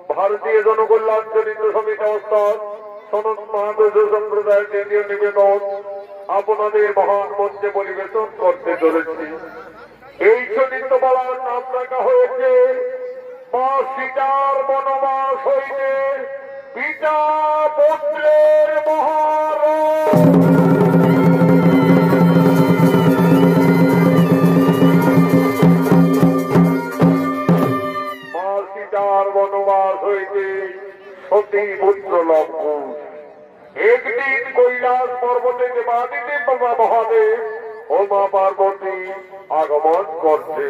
भारतीय जनकल्याण चरित्र समिति अवस्थान सनद महादेश सम्प्रदाय द्वितीय निवेदन আপনাদের মহান মঞ্চে পরিবেশন করতে চলেছি। এই চরিত্র বলার নাম রাখা হয়েছে মা সীতার বনবাস হইতে পিতা পুত্রের মহারণ। বনবাস হইতে সতী পুত্র লক্ষ্মণ একদিন কৈলাস পর্বতে দেবাদিদেব বাবা মহাদেব ও মা পার্বতী আগমন করছে।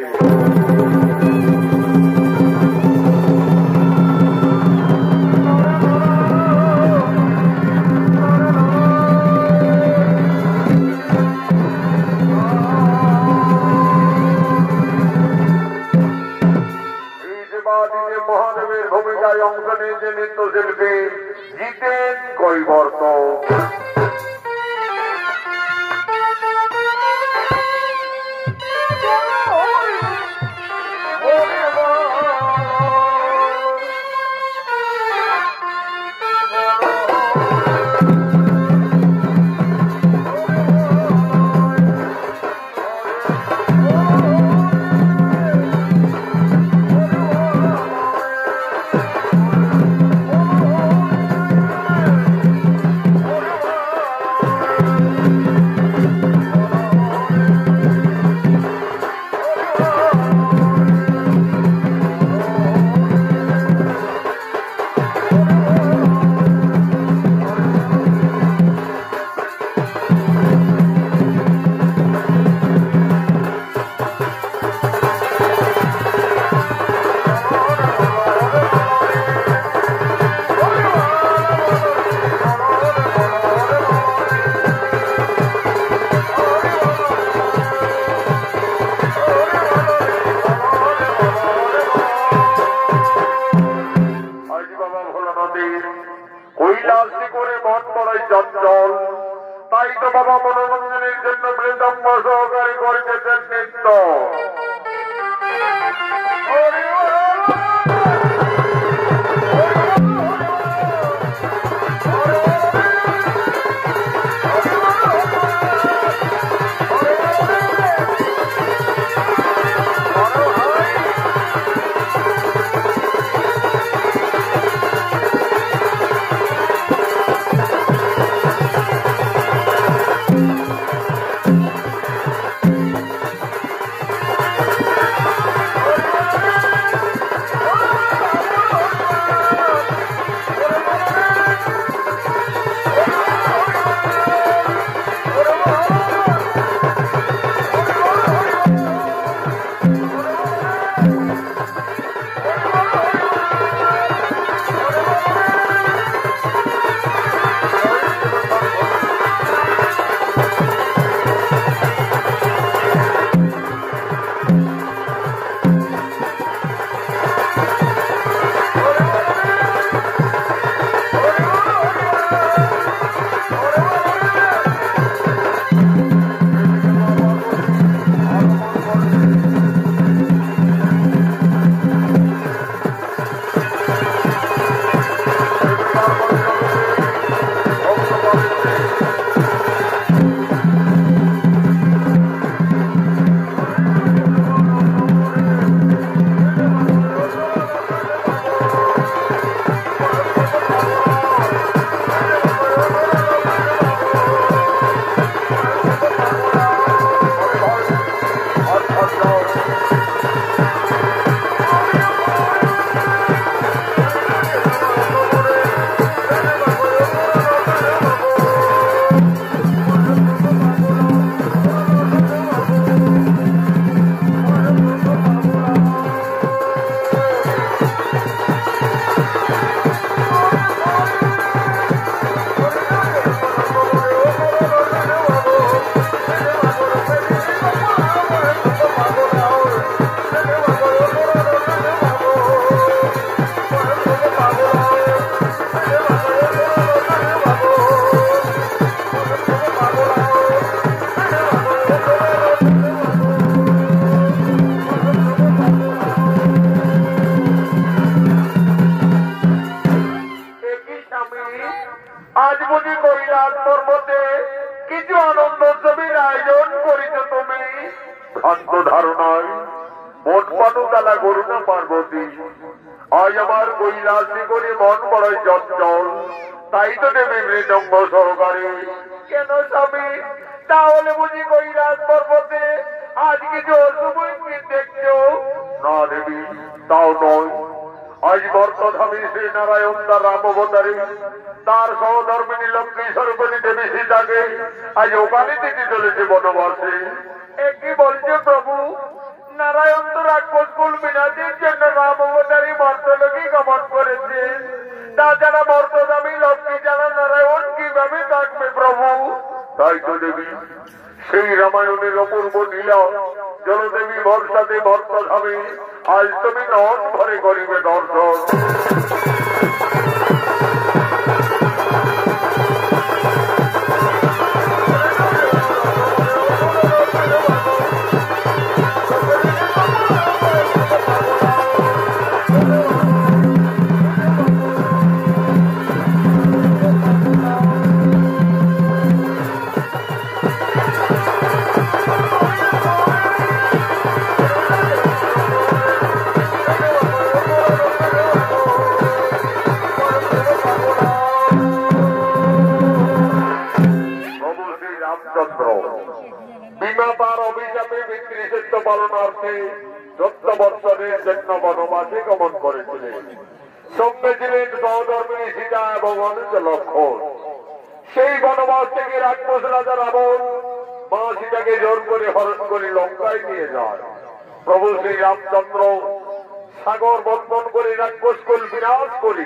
মহাদেবের ভূমিকায় অংশ নিয়েছে নৃত্যশিল্পী জিতেন কৈবর্ত। তাই তো বাবা মনোরঞ্জনের জন্য মৃদঙ্গ সহকারী করতেছেন নৃত্য। ভ্রান্ত ধারণায় মন পানুতালা করুণা পার্বতী আজ আমার কৈলাসী করে মন বড়ই চঞ্চল, তাই তো দেবে মৃদঙ্গ সহকারে। কেন স্বামী, তাহলে বুঝি কৈলাস পর্বতে আজ কিছু অশুভ ইঙ্গিত দেখছো? না দেবী, তাও নয়। আজ বর্তধামী শ্রী নারায়ণ তার রাম অবতারে তার সহধর্মিনী লক্ষ্মী স্বরূপিণী দেবী সীতাকে আজ ওখানে দিতে চলেছে বনবাসে। কি বলছে প্রভু? নারায়ণ তো রাক্ষস কুল বিনাশের জন্য রাম অবতারী মর্তলোকে গমন করেছে, তাছাড়া বর্তধামী লক্ষ্মী যারা নারায়ণ কিভাবে থাকবে প্রভু? তাই তো দেবী, সেই রামায়ণের অপূর্ব লীলা জলদেবী বর্ষাতে বর্তধামে আজ তুমি নন ভরে করিবে দর্শন। বিমাতার অভিশাপে পিতৃশ্রেষ্ঠ পালনার্থে 14 বৎসরের জন্য বনবাসে গমন করেছিলেন। সঙ্গে ছিলেন সহধর্মিণী সীতা এবং অনুজ লক্ষণ। সেই বনবাস থেকে রাক্ষস রাজা রাবণ মা সীতাকে জোর করে হরণ করে লঙ্কায় নিয়ে যায়। প্রভু শ্রী রামচন্দ্র সাগর বর্তন করে রাক্ষসকুল বিনাশ করে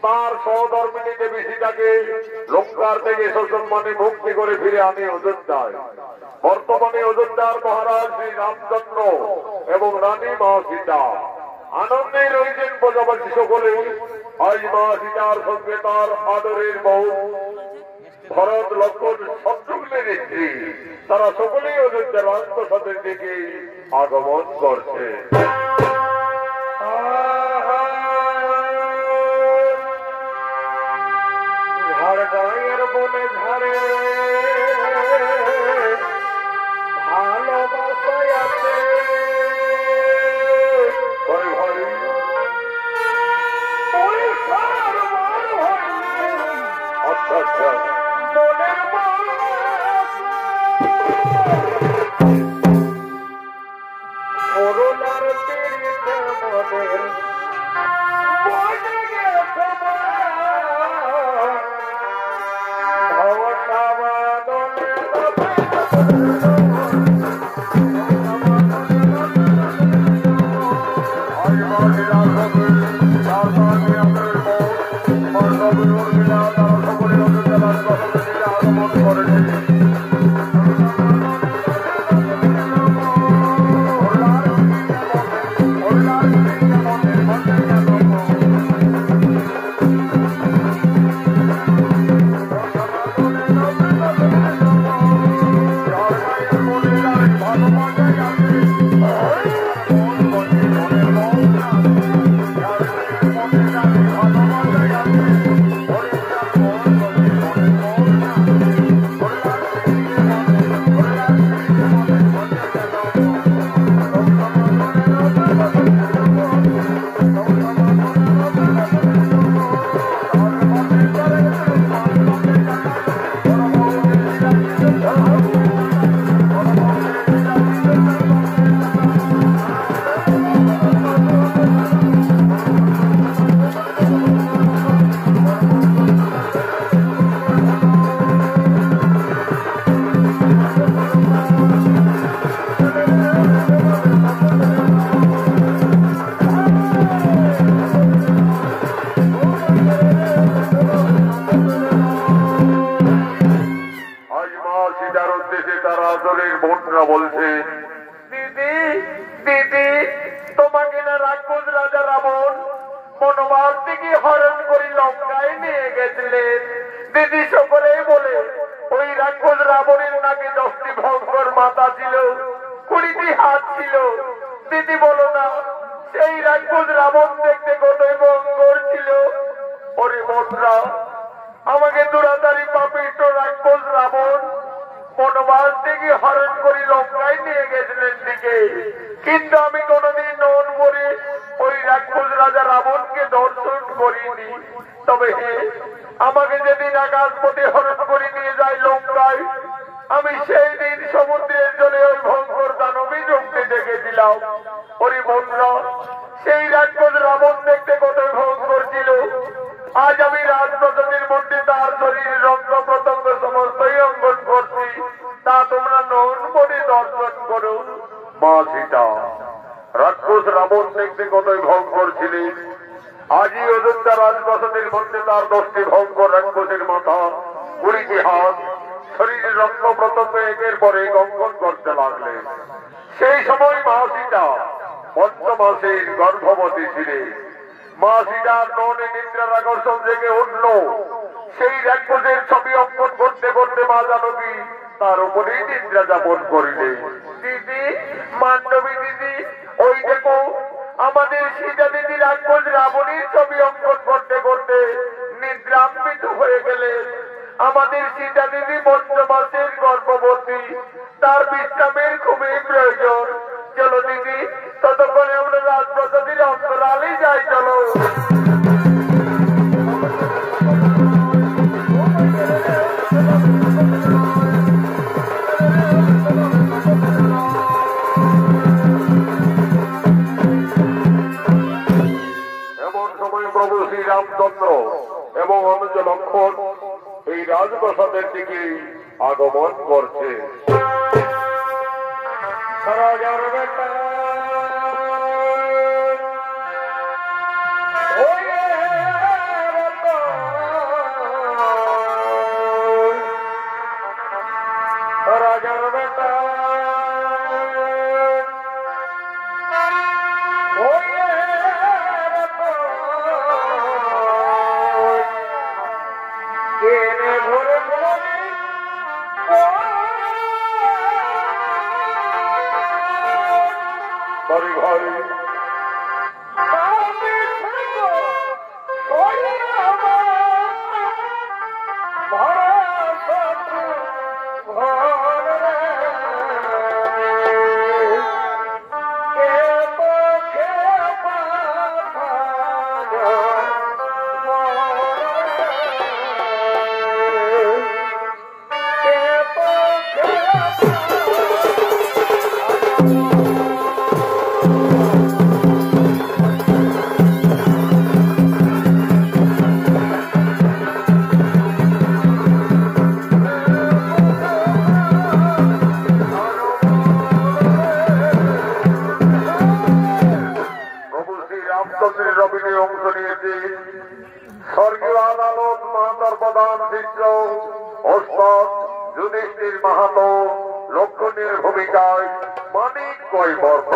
তার সহধর্মিণী দেবী সীতাকে লঙ্কার থেকে সসম্মানে মুক্তি করে ফিরে আনে অযোধ্যায়। বর্তমানে অযোধ্যার মহারাজ শ্রী রামচন্দ্র এবং রানী মা সীতা আনন্দে রয়েছেন প্রজাপতি সকলে। আজ মা সীতার সঙ্গে তার আদরের বউ ভরত লক্ষণ শত্রুঘ্নের স্ত্রী তারা সকলেই অযোধ্যার রাজপ্রাসাদের দিকে আগমন করছে। ঝাড়গাঁয়ের বনে ঝাড়ে ভালোবাসায় আছে আচ্ছা আচ্ছা করোনার পীড়িত মনের আমাকে দুরাচারী পাপিষ্ট রাক্ষস রাবণ বনবাস থেকে হরণ করে লঙ্কায় নিয়ে গেছিলেন। কিন্তু আমি কোনদিন নন পরে ওই রাক্ষস রাজা রাবণকে দর্শন করিনি। তবে আমাকে যেদিন আকাশপথে হরণ করে নিয়ে যায় লঙ্কায়, আমি সেই দিন সমুদ্রের জলে ওই ভয়ঙ্কর দানবী রূপটি দেখেছিলাম। ওরে বন্ধুরা, সেই রাক্ষস রাবণ দেখতে কতই ভয়ঙ্কর ছিল। আজ আমি রাজপ্রাসাদের মধ্যে তার শরীর রক্ত প্রত্যঙ্গ সমস্তই অঙ্কন করছি, তা তোমরা নন মনে দর্শন করো। মা সীতা, রাক্ষস রাবণ দেখতে কতই ভয়ঙ্কর ছিলেন। আজই অযোধ্যা রাজপ্রাসাদের মধ্যে তার 10টি ভয়ঙ্কর রাক্ষসের মাথা, 20টি হাত, শরীরে রক্ত প্রত্যঙ্গ একের পর এক অঙ্কন করতে লাগলেন। সেই সময় মা সীতা 5 মাসের গর্ভবতী ছিলেন। মা সীতার ননে নিদ্রার আকর্ষণ জেগে উঠল। সেই রাক্ষসের ছবি অঙ্কন করতে করতে মা জানকী তার উপরেই নিদ্রা যাপন করিলেন। দিদি, মান্ডবী দিদি, ওই দেখো আমাদের সীতা দিদি রাক্ষস রাবণের ছবি অঙ্কন করতে করতে নিদ্রান্বিত হয়ে গেলেন। আমাদের সীতা দিদি 5 মাসের গর্ভবতী, তার বিশ্রামের খুবই প্রয়োজন। চলো দিদি, ততক্ষণে আমরা রাজপ্রাসাদের অন্তরালে যাই। চলো। এমন সময় প্রভু শ্রীরামচন্দ্র এবং অনুজ লক্ষণ এই রাজপ্রাসাদের দিকে আগমন করছে। স্বর্গীয় আদালত মাহাতার প্রধান শিষ্য ওস্তাদ যুধিষ্ঠির মাহাতো লক্ষণের ভূমিকায় মানিক কৈবর্ত।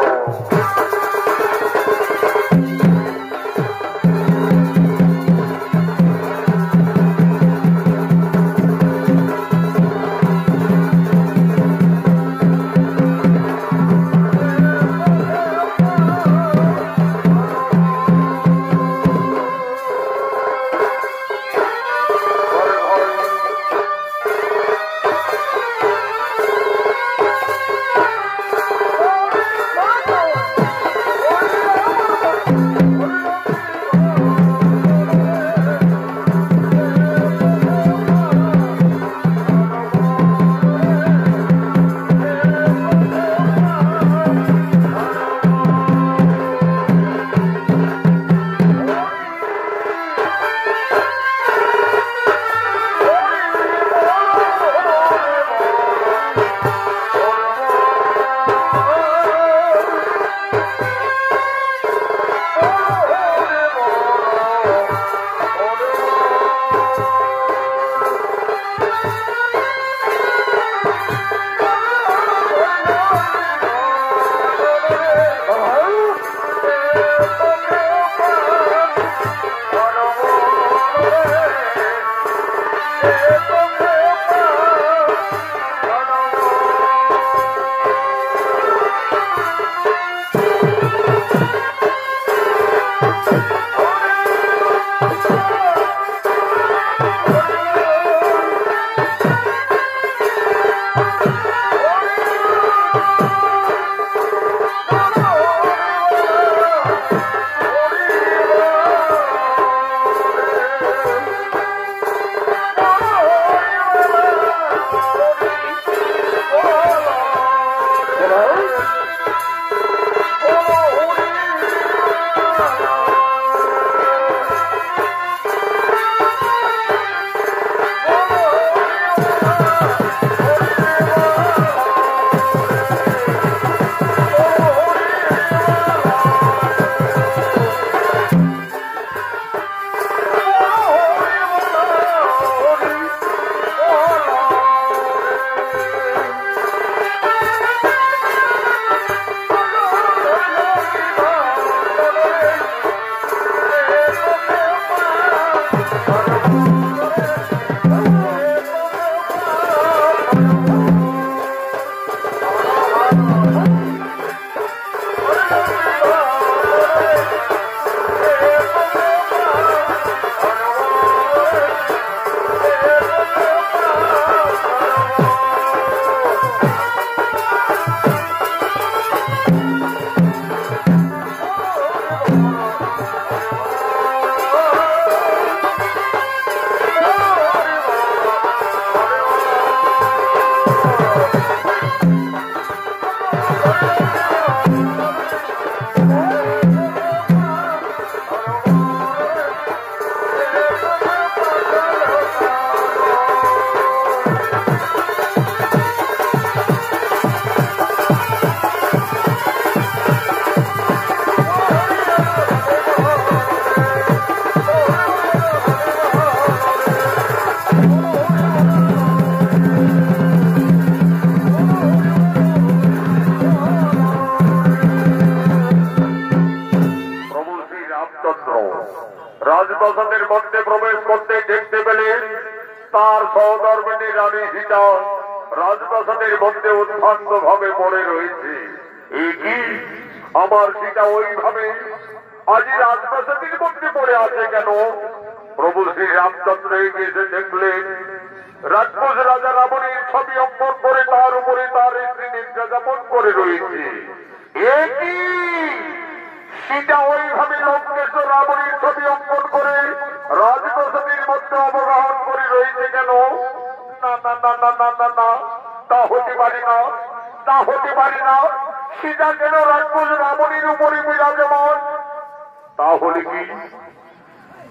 রাজপ্রাসাদের মধ্যে প্রবেশ করতে দেখতে পেলেন তার সহধর্মিণী রানী সীতা রাজপ্রাসাদের মধ্যে উদ্ভ্রান্ত ভাবে পড়ে রয়েছে। এই কি আমার সীতা ওইভাবে আজ রাজপ্রাসাদের মধ্যে পড়ে আছে কেন? প্রভু শ্রী রামচন্দ্র এসে দেখলেন রাক্ষস রাজা রাবণের ছবি অঙ্কন করে তার উপরে তার স্ত্রী নিদ্রা যাপন করে রয়েছে। একই সীতা ওইভাবে লঙ্কেশ্বর রাবণের ছবি অঙ্কন করে রাজপ্রাসাদের মধ্যে অবগাহন করে রয়েছে কেন? না না না না না না না, তা হতে পারে না, তা হতে পারে না। সীতা কেন রাক্ষস রাবণের উপরে বিরাজমান?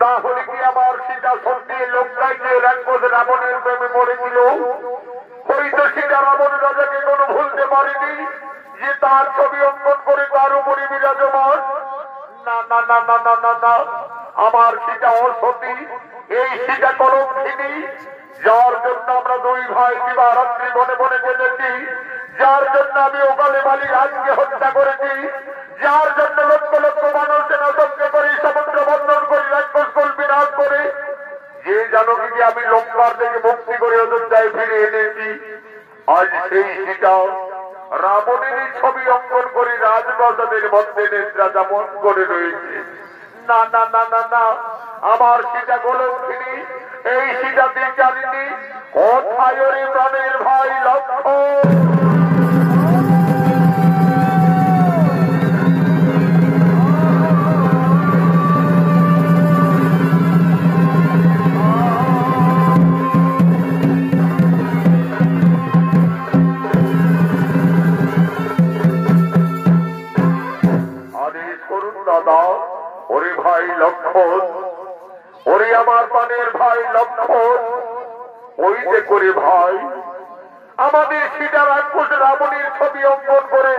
তাহলে কি আমার সীতা সত্যি লঙ্কায় যে রাক্ষস রাবণের প্রেমে পড়েছিল? হয়তো সীতা রাবণ রাজাকে কোনো ভুলতে পারেনি যে তার ছবি অঙ্কন করে তার উপরে বিরাজমান। না না না না না না না, আমার সীতা অসতী, এই সীতা কলঙ্কিনী, যার জন্য আমরা দুই ভাই দিবারাত্রি বনে বনে কেটেছি, যার জন্য আমি ওকালে বালি রাজকে হত্যা করেছি, যার জন্য লক্ষ লক্ষ মানুষ সেনাসঙ্গে করি সমুদ্র বন্ধন করি রাক্ষস কুল বিনাশ করে, যে জানকীকে আমি লঙ্কার থেকে মুক্তি করে অযোধ্যায় ফিরে এনেছি, আজ সেই সীতা রাবণেরই ছবি অঙ্কন করে রাজপ্রাসাদের মধ্যে নিদ্রা যাপন করে রয়েছে। না না না না না, আমার সীতা কলঙ্কিনী, এই সীতা বিচারিণী, কোথায় ওরে প্রাণের ভাই লক্ষ্মণ? ওরে ভাই লক্ষ্মণ, ওরে আমার প্রাণের ভাই লক্ষ্মণ, ওই যে করে ভাই আমাদের সীতা রাক্ষস রাবণের ছবি অঙ্কন করে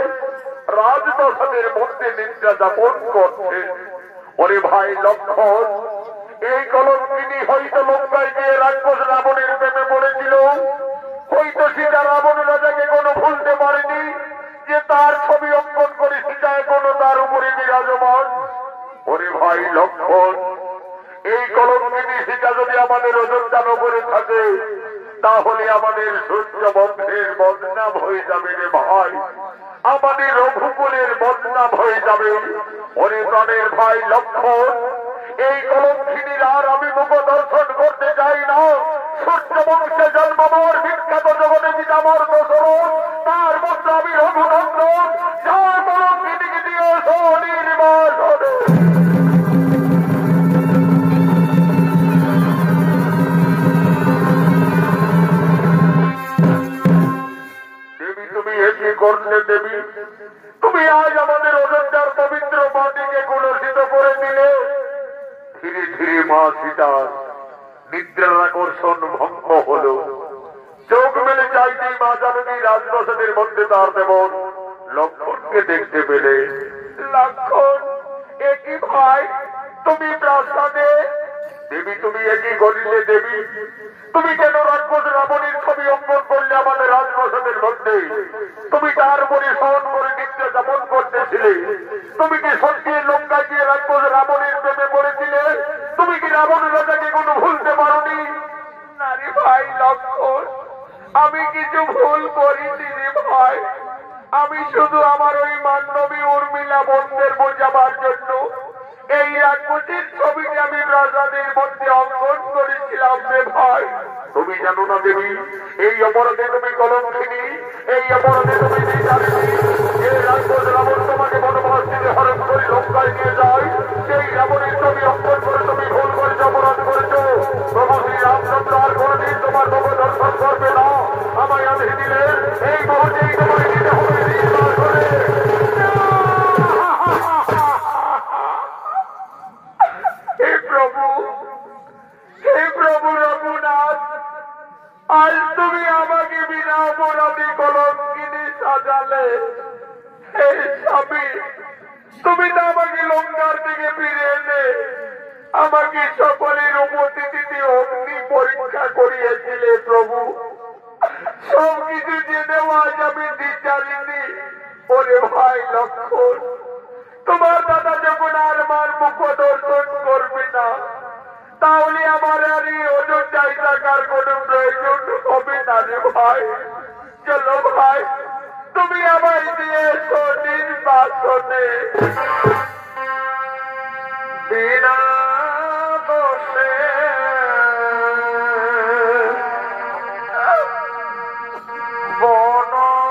রাজপ্রাসাদের মধ্যে নিদ্রা যাপন করছে। ওরে ভাই লক্ষ্মণ, এই কলঙ্কিনী হয়তো লঙ্কায় গিয়ে রাক্ষস রাবণের প্রেমে পড়েছিল, হয়তো সীতা রাবণ রাজাকে কোনো ভুলতে পারেনি যে তার ছবি অঙ্কন করে সীতা এখনো তার উপরে বিরাজমান। ওরে ভাই লক্ষ্মণ, এই কলঙ্কিনী সীতা যদি আমাদের অযোধ্যা নগরে থাকে, তাহলে আমাদের সূর্য বন্ধের বদনাম হয়ে যাবে রে ভাই, আমাদের রঘুকুলের বদনাম হয়ে যাবে। ওরে প্রাণের ভাই লক্ষ্মণ, এই কলঙ্কিনীর আর আমি মুখ দর্শন করতে চাই না। সূর্য বংশে জন্মমর বিখ্যাত জগতে পিতামর দশরথ, তার মধ্যে আমি রঘুনন্দন, যার কলঙ্কিনীকে দিয়ে নির্বাসনে। দেবী, তুমি এটি করলে দেবী, তুমি আজ আমাদের অযোধ্যার পবিত্র মাটিকে কলুষিত করে দিলে। ধীরে ধীরে মা সীতার নিদ্রার আকর্ষণ ভঙ্গ হল। চোখ মেলে চাইতেই মা জানকী রাজপ্রাসাদের মধ্যে তার দেবন লক্ষ্মণকে দেখতে পেলে। লক্ষ্মণ, একই ভাই তুমি প্রাসাদে? দেবী, তুমি একই করিলে দেবী? তুমি কেন রাক্ষস রাবণের ছবি অঙ্কন করলে আমাদের রাজপ্রাসাদের মধ্যে? তুমি তার উপরে সহন করে নিদ্রা যাপন করতেছিলে। তুমি কি সত্যি লঙ্কায় গিয়ে রাক্ষস রাবণের প্রেমে পড়েছিলে? তুমি কি রাবণ রাজাকে কোনো ভুলতে পারোনি? নারী ভাই লক্ষ্মণ, আমি কিছু ভুল করিনি রে ভাই। আমি শুধু আমার ওই মান্ডবী উর্মিলা বন্ধের বোঝাবার জন্য এই রাক্ষসের ছবিটি আমি প্রাসাদের মধ্যে অঙ্কন করেছিলাম রে ভাই। তুমি জানো না দেবী, এই অপরাধে তুমি কলঙ্কিনী, এই অপরাধে তুমি বিচারিণী। যে রাক্ষস রাবণ তোমাকে বনবাসীতে হরণ করে লঙ্কায় নিয়ে যায়, সেই রাবণের ছবি অঙ্কন করে তুমি ভুল করেছ, অপরাধ করেছ। প্রভু শ্রী রামচন্দ্র আর কোনদিন তোমার মুখ দর্শন করবে না। আমায় আদেশ দিলেন এই মুহূর্তেই তোমায় দিতে হবে নির্বাসনে। হে প্রভু, হে প্রভু রঘুনাথ, আজ তুমি আমাকে বিনা অপরাধী কলঙ্কিনী সাজালে। হে স্বামী, তুমি তো আমাকে লঙ্কার থেকে ফিরে এনে আমাকে সকলের উপস্থিতিতে অগ্নি পরীক্ষা করিয়েছিলে প্রভু। সবকিছু জেনেও আজ আমি বিচারিনি। ওরে ভাই লক্ষ্মণ, তোমার দাদা যখন আর মার মুখ দর্শন করবে ভাই, চলো ভাই, তুমি আমায় দিয়ে নির্বাচনে বিনা দোষে বনবাসী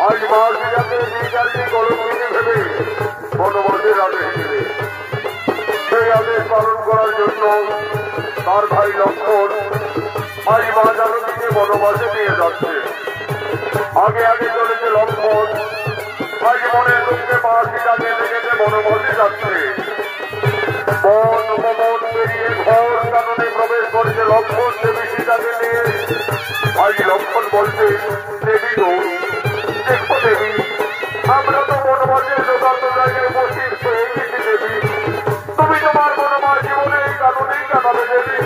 আজ মহাশিরাতে বিকালটি কলঙ্কিনী ভেবে বনবাসের আদেশ দিলে। সেই আদেশ পালন করার জন্য তার ভাই লক্ষ্মণ আজ মা জানকীকে বনবাসে নিয়ে যাচ্ছে। আগে আগে চলেছে লক্ষ্মণ, আজ মনের দুঃখে মহাশিরাকে দেখেছে বনবাসে যাচ্ছে। বন ভবন পেরিয়ে ঘর কাননে প্রবেশ করেছে লক্ষ্মণ দেবী সীতাকে নিয়ে। আজ লক্ষ্মণ বলছে, দেবী গো, দেখো দেবী, আমরা তো বনবাসের যথার্থ জায়গায় উপস্থিত হয়ে গেছি দেবী। তুমি তোমার বনবাস জীবনে এই কারণেই কাটাবে দেবী।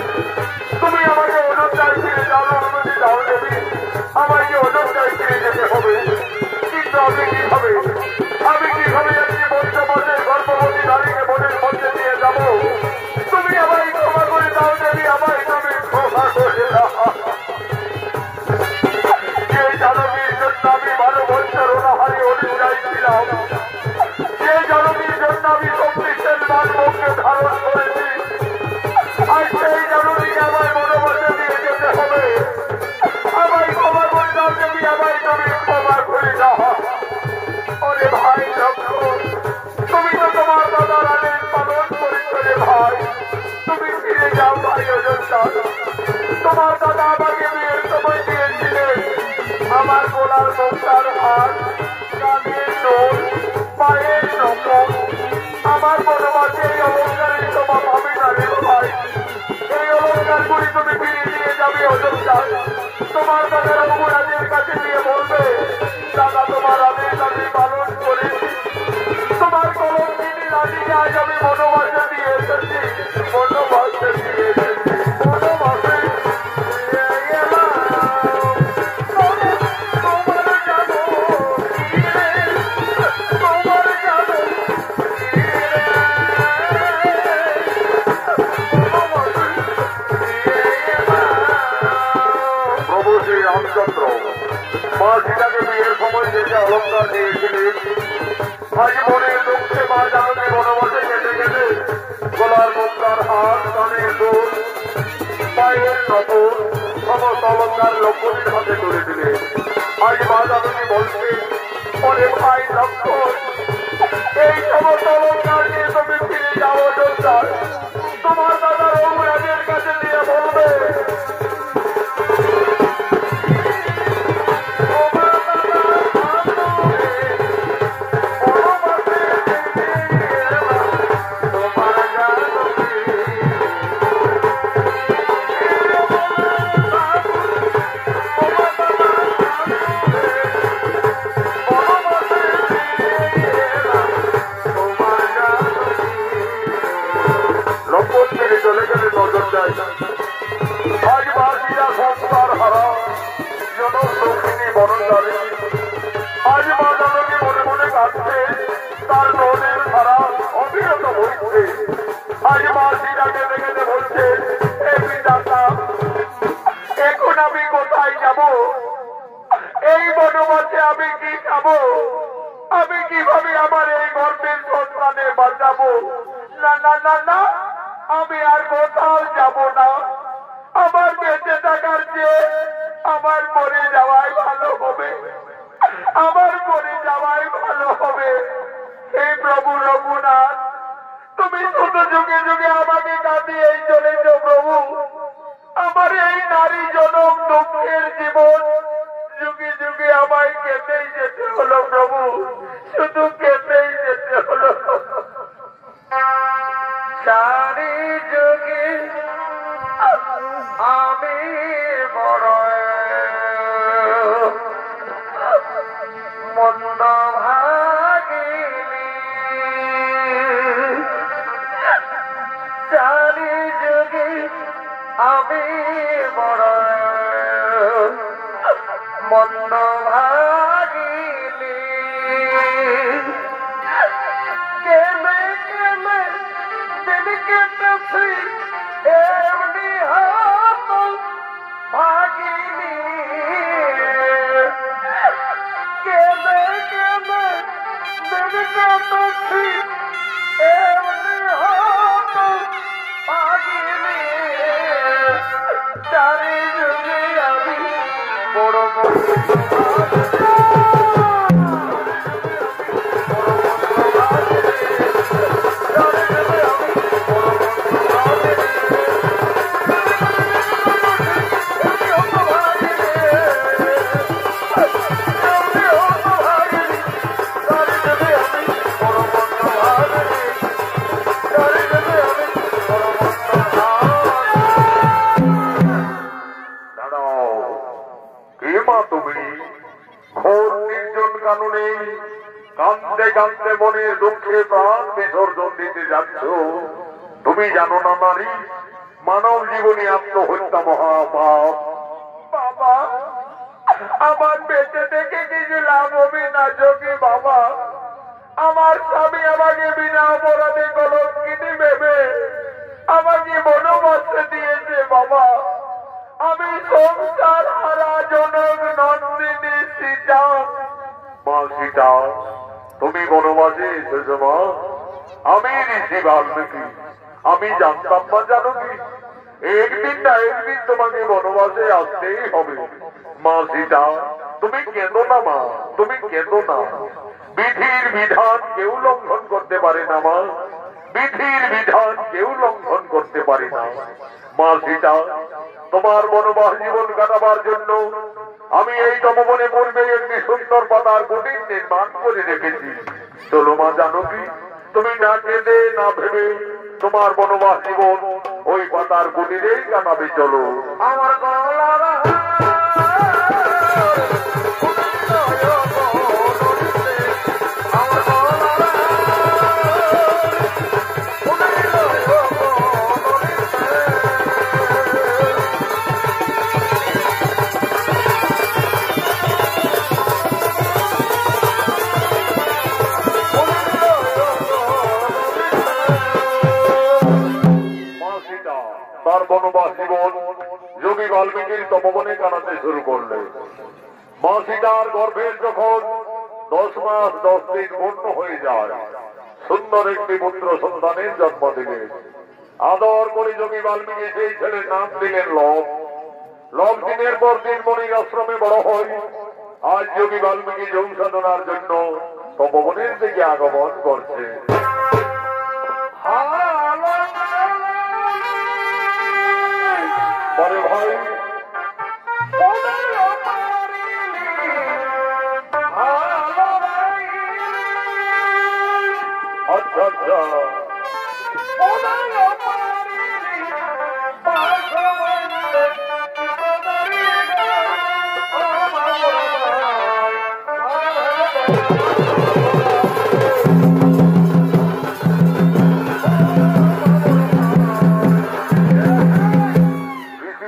তুমি আমাকে অযোধ্যায় ফিরে যাওয়ার অনুমতি দাও দেবী। আমাকে অযোধ্যায় ফিরে যেতে হবে, কিন্তু আমি কিভাবে একটি বঞ্চবনের গর্ভবতী নারীকে বনের মধ্যে দিয়ে যাব? তুমি আমায় ক্ষমা করে দাও দেবী, আমায় তুমি ক্ষমা করে দাও। যে জানকীর জন্য আমি 12 বছর অনাহারে অনিদ্রায় ছিলাম, যে জানকীর জন্য আমি 24 বার মুখকে ধারণ করেছি, আর সেই জানকীকে আমায় বনবাসে দিয়ে যেতে হবে। আমায় ক্ষমা করে দাও দেবী, আমায় তুমি ক্ষমা করে দাও। ওরে ভাই লক্ষ্মণ, তুমি তো তোমার দাদার আদেশ পালন করেছ রে ভাই। তুমি ফিরে যাও ভাই অযোধ্যা। তোমার দাদা আমাকে বিয়ের সময় দিয়েছিলেন আমার গোলার মুক্তার হাত, কানের দোল, পায়ের নকল। আমার বনবাসে এই অলঙ্কারের তোমার পাবে না রে ভাই। এই অলঙ্কারগুলি তুমি ফিরে নিয়ে যাবে অযোধ্যা। তোমার দাদার অপরাধের কাছে নিয়ে বলবে, দাদা তোমার আদেশ আমি পালন করেছি। তোমার কলঙ্কিনী রানীকে আজ আমি বনবাসে দিয়ে এসেছি, বনবাসে দিয়ে এসেছি, বনবাসে দিয়ে এলাম। তোমার জানো প্রভু শ্রী রামচন্দ্র মা সীতাকে বিয়ের সময় যেটা অলঙ্কার দিয়েছিলেন, আজ মনের দুঃখে মা জানকী বনবাসে যেতে যেতে গলার মুক্তার হাত, কানের দোল, পায়ের নকল সমস্ত অলঙ্কার লক্ষ্মণীর হাতে তুলে দিলেন। আজ মা জানকী বলছে, ওরে ভাই লক্ষ্মণ, এই সমস্ত অলঙ্কার নিয়ে তুমি ফিরে যাও অযোধ্যা। তোমার দাদার অপরাধের কাছে নিয়ে বলবে, চলে গেলে নজর যায়। আজ বাসীরা সংসার হারা জনক দক্ষিণী বনচারী। আজ মা জানকী মনে মনে কাঁদছে, তার নদীর ধারা অবিরত বইছে। আজ মা সীতাকে দেখে বলছে, হে পিতাতা, এখন আমি কোথায় যাব? এই বনবাসে আমি কি খাবো? আমি কিভাবে আমার এই গর্ভের সন্তানে বাঁচাবো? না না না না, আমি আর কোথাও যাব না। আমার বেঁচে থাকার চেয়ে আমার মরে যাওয়াই ভালো হবে, আমার মরে যাওয়াই ভালো হবে। এই প্রভু রঘুনাথ, তুমি শুধু যুগে যুগে আমাকে কাঁদিয়েই চলেছ প্রভু। আমার এই নারী জনম দুঃখের জীবন যুগে যুগে আমায় আমায় কেঁদেই যেতে হলো প্রভু, শুধু কেঁদেই যেতে হলো। চারি যুগে আমি বড় মন্দ ভাগিনি, চারি যুগে আমি বড় মন্দ ভাগিনি। কেমে কেমে দিন কেটেছি এমনি হাত ভাগিনি, কেমে কেমে দিন কেটেছি এমনি হাত ভাগিনি। চারি যুগে আমি বড় কান্দে কান্দে মনের দুঃখে প্রাণ বিসর্জন দিতে যাচ্ছ। তুমি জানো না নারী, মানব জীবনে আত্মহত্যা মহাপাপ। বাবা, আমার বেঁচে থেকে কিছু লাভ হবে না যোগী বাবা। আমার স্বামী আমাকে বিনা অপরাধে কলঙ্কিনী ভেবে আমাকে বনবাসে দিয়েছে বাবা। আমি সংসার হারা জনক নন্দিনী সীতা। মা সীতা, তুমি বনবাসে এসেছো মা? আমি ঋষি বাল্মীকি, আমি জানতাম না জানো কি একদিন না একদিন তোমাকে বনবাসে আসতেই হবে। মা সীতা, তুমি কেঁদো না মা, তুমি কেঁদো না। বিধির বিধান কেউ লঙ্ঘন করতে পারে না মা, বিধির বিধান কেউ লঙ্ঘন করতে পারে না। মা সীতা, তোমার বনবাস জীবন কাটাবার জন্য আমি এই তপবনে পূর্বে একটি সুন্দর পাতার কুটির নির্মাণ করে রেখেছি। চলো মা জানকী, তুমি না কেঁদে না ভেবে তোমার বনবাস জীবন ওই পাতার কুটিরেই কাটাবে। চলো। আমার তার বনবাস জীবন যোগী বাল্মীকির তপবনে কাটাতে শুরু করলে। মা সীতার গর্ভের যখন 10 মাস 10 দিন পূর্ণ হয়ে যায়, সুন্দর একটি পুত্র সন্তানের জন্ম দিলেন। আদর করে যোগী বাল্মীকি সেই ছেলের নাম দিলেন লব। লব দিনের পর দিন মনির আশ্রমে বড় হয়। আজ যোগী বাল্মীকি যোগ সাধনার জন্য তপবনের দিকে আগমন করছে। বলে ভাই, আচ্ছা আচ্ছা,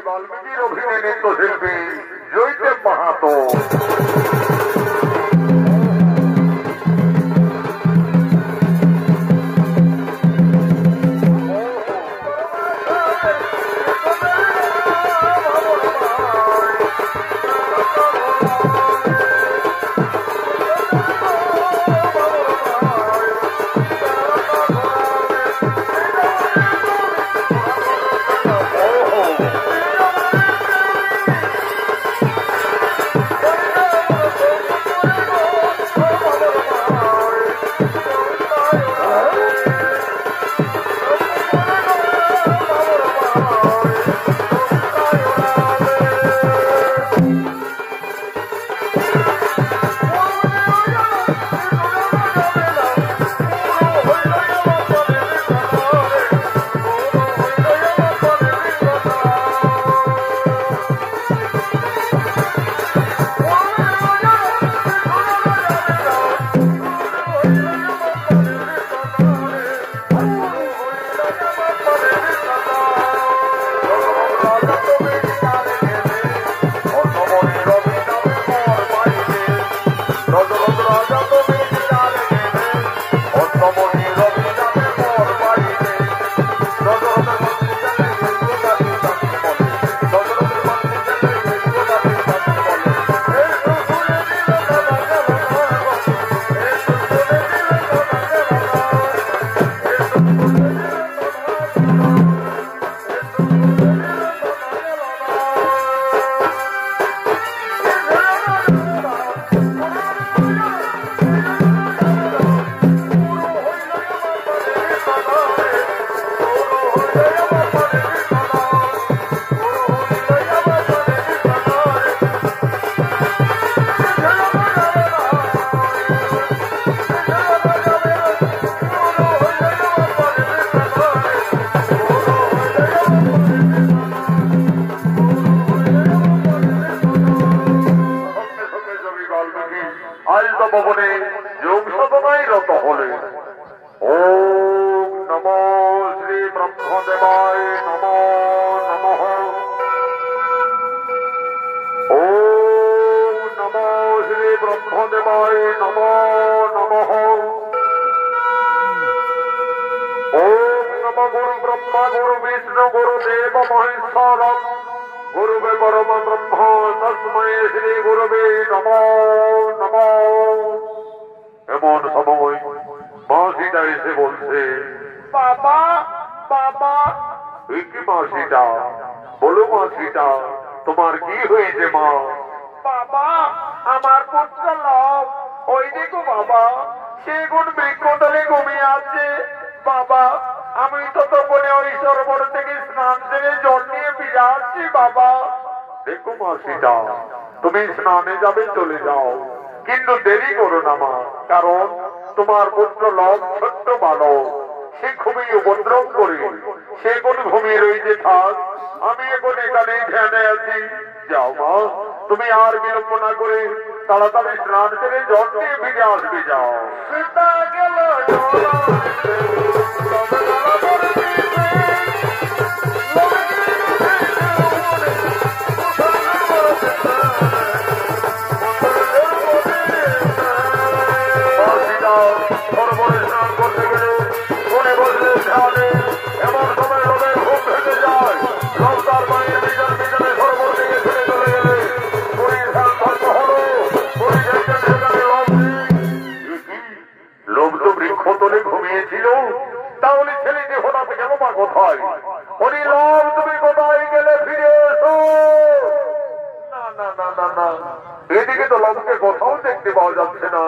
বাল্মীকির অভিনয় নৃত্যশিল্পী জয়দেব মাহাতো। তপবনে যোগ সাধনায় রত হলেন। ওম নমো শ্রী ব্রহ্মদেবায় নমো নমঃ। ওম নমো শ্রী ব্রহ্মদেবায় নমো নমঃ। ওম নমো গুরু ব্রহ্মা গুরু বিষ্ণু গুরু দেব মহেশ্বর গুরুবে পরম ব্রহ্ম তস্মৈ শ্রী গুরুবে নমো নমঃ। এমন সময় মাসিটা এসে বলছে, বাবা বাবা। কি মাসিটা? বলো মাসিটা, তোমার কি হয়েছে মা? বাবা, আমার পুত্র লাভ ওই দেখো বাবা, সে কোন বৃক্ষতলে ঘুমিয়ে আছে। বাবা, আমি ততক্ষণে ওই সরোবর থেকে স্নান সেরে জল নিয়ে ফিরে আসছি বাবা। দেখো মাসিটা, তুমি স্নানে যাবে চলে যাও, কিন্তু দেরি করো না মা, কারণ তোমার পুত্র লব ছোট্ট বালক, সে খুবই উপদ্রব করে। সে কোন ঘুমিয়ে রয়েছে থাক, আমি এখন এখানে ধ্যানে আছি। যাও মা, তুমি আর বিলম্ব না করে তাড়াতাড়ি স্নান করে জল নিয়ে ফিরে আসবে। যাও। সীতা গেল সরোবরে স্নান করতে গেলে মনে বসলে ধ্যানে এমন সময় লোকের ঘুম ভেঙে যায়। লোক তার মায়ের বিজন বিজনে সরোবর থেকে ছেড়ে চলে গেলে পুরীর ধ্যান ভঙ্গ হল। পুরী দেখছেন সেখানে লোক তো বৃক্ষতলে ঘুমিয়েছিল, তাহলে ছেলেটি হঠাৎ গেল বা কোথায়? ওরে লোক, তুমি কোথায় গেলে? ফিরে এসো। না না না না না, এদিকে তো লোককে কোথাও দেখতে পাওয়া যাচ্ছে না।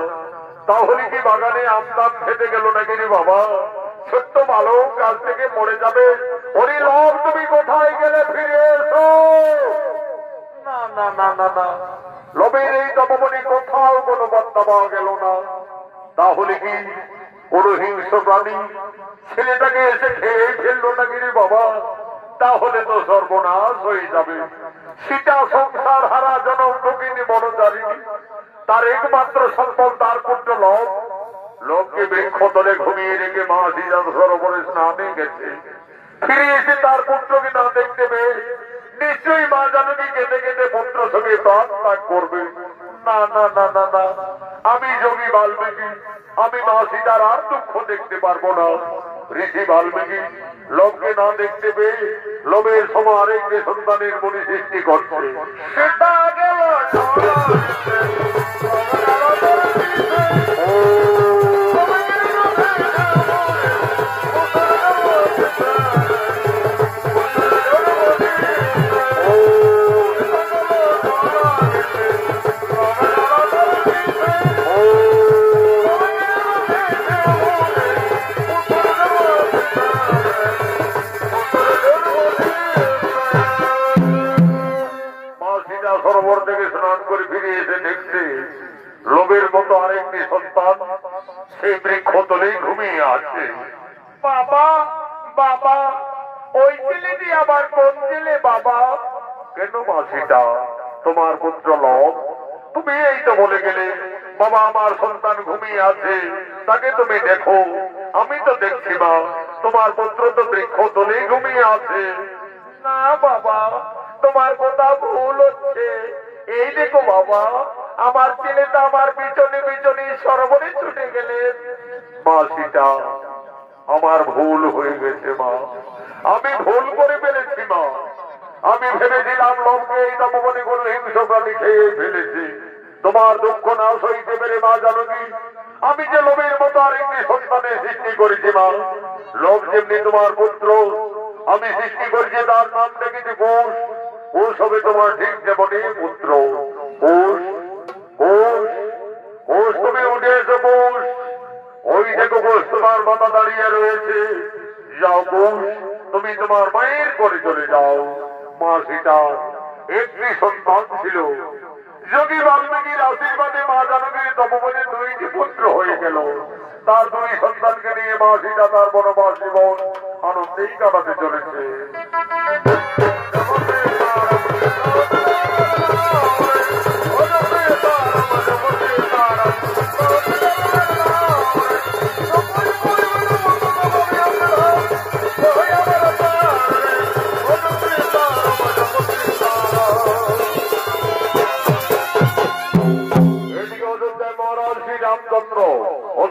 তাহলে কি বাগানে আমদাম খেতে গেল নাকি রে বাবা? ছোট্ট বালক কাল থেকে মরে যাবে। ওরে লোক, তুমি কোথায় গেলে? ফিরে এসো। না না না না না, লোভের এই তপবনে কোথাও কোনো বার্তা পাওয়া গেল না। তাহলে কি কোন হিংস্র প্রাণী ছেলেটাকে এসে খেয়ে ফেললো নাকি রে বাবা? তাহলে তো সর্বনাশ হয়ে যাবে। সীতা সংসার হারা জনম ভগিনী বনচারিণী, তার একমাত্র সম্পদ তার পুত্র লব। লোককে বৃক্ষতলে ঘুমিয়ে রেখে মা সীতা সরোবরে স্নানে গেছে। ফিরে এসে তার পুত্রকে না দেখতে পেয়ে নিশ্চয়ই মা জানকী কেঁদে কেঁদে পুত্র সঙ্গে প্রাণ ত্যাগ করবে। না না না না না, আমি যোগী বাল্মীকি, আমি মা সীতার আর দুঃখ দেখতে পারবো না। ঋষি বাল্মীকি লোককে না দেখতে পেয়ে লোভের সময় আরেকটি সন্তানের মনে সৃষ্টি করছে। সেটা গেল সরোবর থেকে স্নান করে ফিরে এসে দেখছে লোভের মতো আরেকটি সন্তান সেই বৃক্ষতলেই ঘুমিয়ে আছে। বাবা বাবা, ওই ছেলেটি আবার কোন ছেলে বাবা? কেন মাসিটা, তোমার পুত্র লব। তুমি এই তো বলে গেলে বাবা আমার সন্তান ঘুমিয়ে আছে, তাকে তুমি দেখো। আমি তো দেখছি মা, তোমার পুত্র তো বৃক্ষতলেই ঘুমিয়ে আছে। না বাবা, তোমার কথা ভুল হচ্ছে। এই দেখো বাবা, আমার ছেলেটা আমার পিছনে পিছনে সরোবরে ছুটে গেলেন। মা সীতা, আমার ভুল হয়ে গেছে মা, আমি ভুল করে ফেলেছি মা। আমি ভেবেছিলাম লোককে এই তপবনে কোনো হিংস্র প্রাণী খেয়ে ফেলেছি। তোমার দুঃখ না সইতে পেরে মা জানকী আমি যে লোভের মতো আরেকটি সন্তানের সৃষ্টি করেছি মা। লোভ যেমনি তোমার পুত্র, আমি সৃষ্টি করেছি তার নাম দেখেছি ঘোষ। ঘোষ হবে তোমার ঠিক যেমনি পুত্র। ঘোষ ঘোষ ঘোষ, তুমি উঠে এসো ঘোষ। ওই দেখো ঘোষ তোমার মাথা দাঁড়িয়ে রয়েছে। যাও ঘোষ, তুমি তোমার মায়ের করে চলে যাও। মা সীতা একটি সন্তান ছিল। যোগী বাল্মীকির আশীর্বাদে মা জানকীর তপবনে দুইটি পুত্র হয়ে গেল। তার দুই সন্তানকে নিয়ে মা সীতা তার বনবাস জীবন আনন্দেই কাটাতে চলেছে।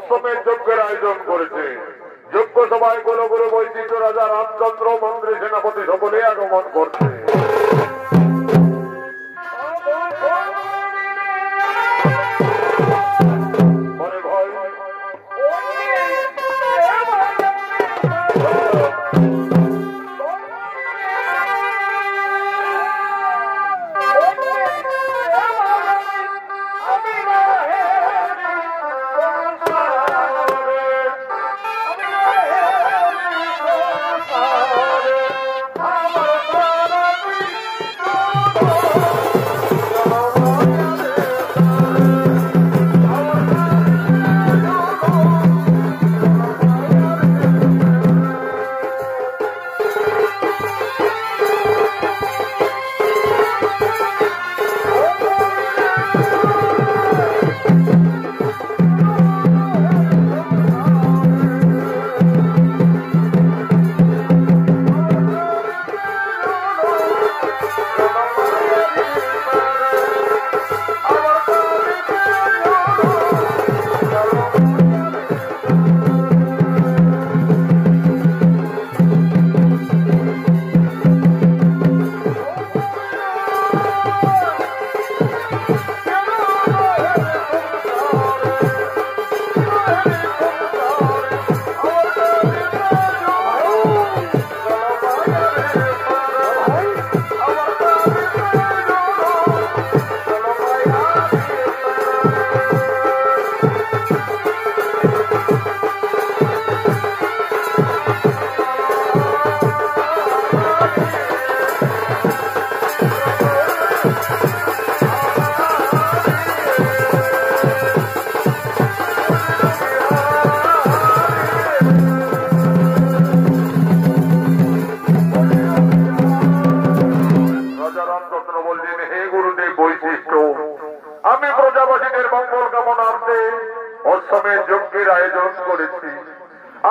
অষ্টমের যজ্ঞের আয়োজন করেছে। যজ্ঞ সভায় গুলো গুলো বৈচিত্র্য রাজা রামচন্দ্র, মন্ত্রী, সেনাপতি সকলে আগমন করছে।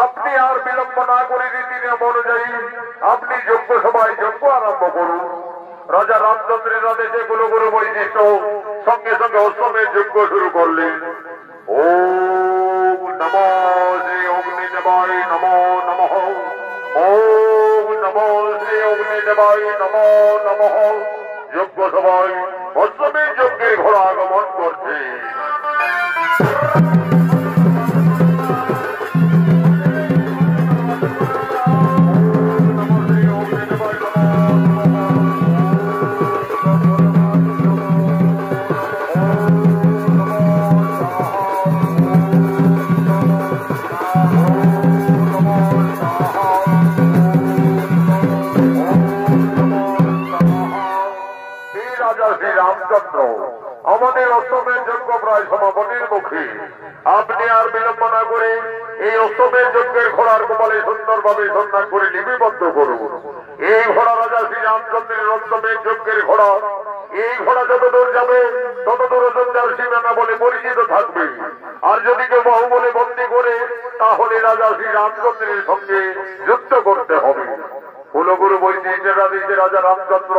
আপনি আর বিলম্ব না করে রীতি নিয়ম অনুযায়ী আপনি যজ্ঞ সভায় যজ্ঞ আরম্ভ করুন। রাজা রামচন্দ্রের আদেশে গুলো গুলো বৈশিষ্ট্য সঙ্গে সঙ্গে অষ্টমের যজ্ঞ শুরু করলেন। ওম নমো শ্রী অগ্নিদেবায় নমো নমঃ। ওম নমো শ্রী অগ্নিদেবায় নমো নমঃ। যজ্ঞ সভায় অষ্টমের যজ্ঞের ঘোড়া আগমন করছে। রামচন্দ্র আমাদের অষ্টমের যজ্ঞ প্রায় সমাপনের মুখে। আপনি আর বিলম্ব না করে এই অষ্টমের যজ্ঞের ঘোড়ার কপালে সুন্দরভাবে সন্ধান করে লিপিবদ্ধ করুন। এই ঘোড়া রাজা শ্রী রামচন্দ্রের অষ্টমের যজ্ঞের ঘোড়া। এই ঘোড়া যতদূর যাবে ততদূর অযোধ্যার সীমানা বলে পরিচিত থাকবে। আর যদি কেউ বাহুবলে বন্দী করে তাহলে রাজা শ্রী রামচন্দ্রের সঙ্গে যুদ্ধ করতে হবে। কুলগুরু বৈশিষ্ট্যের আদেশে রাজা রামচন্দ্র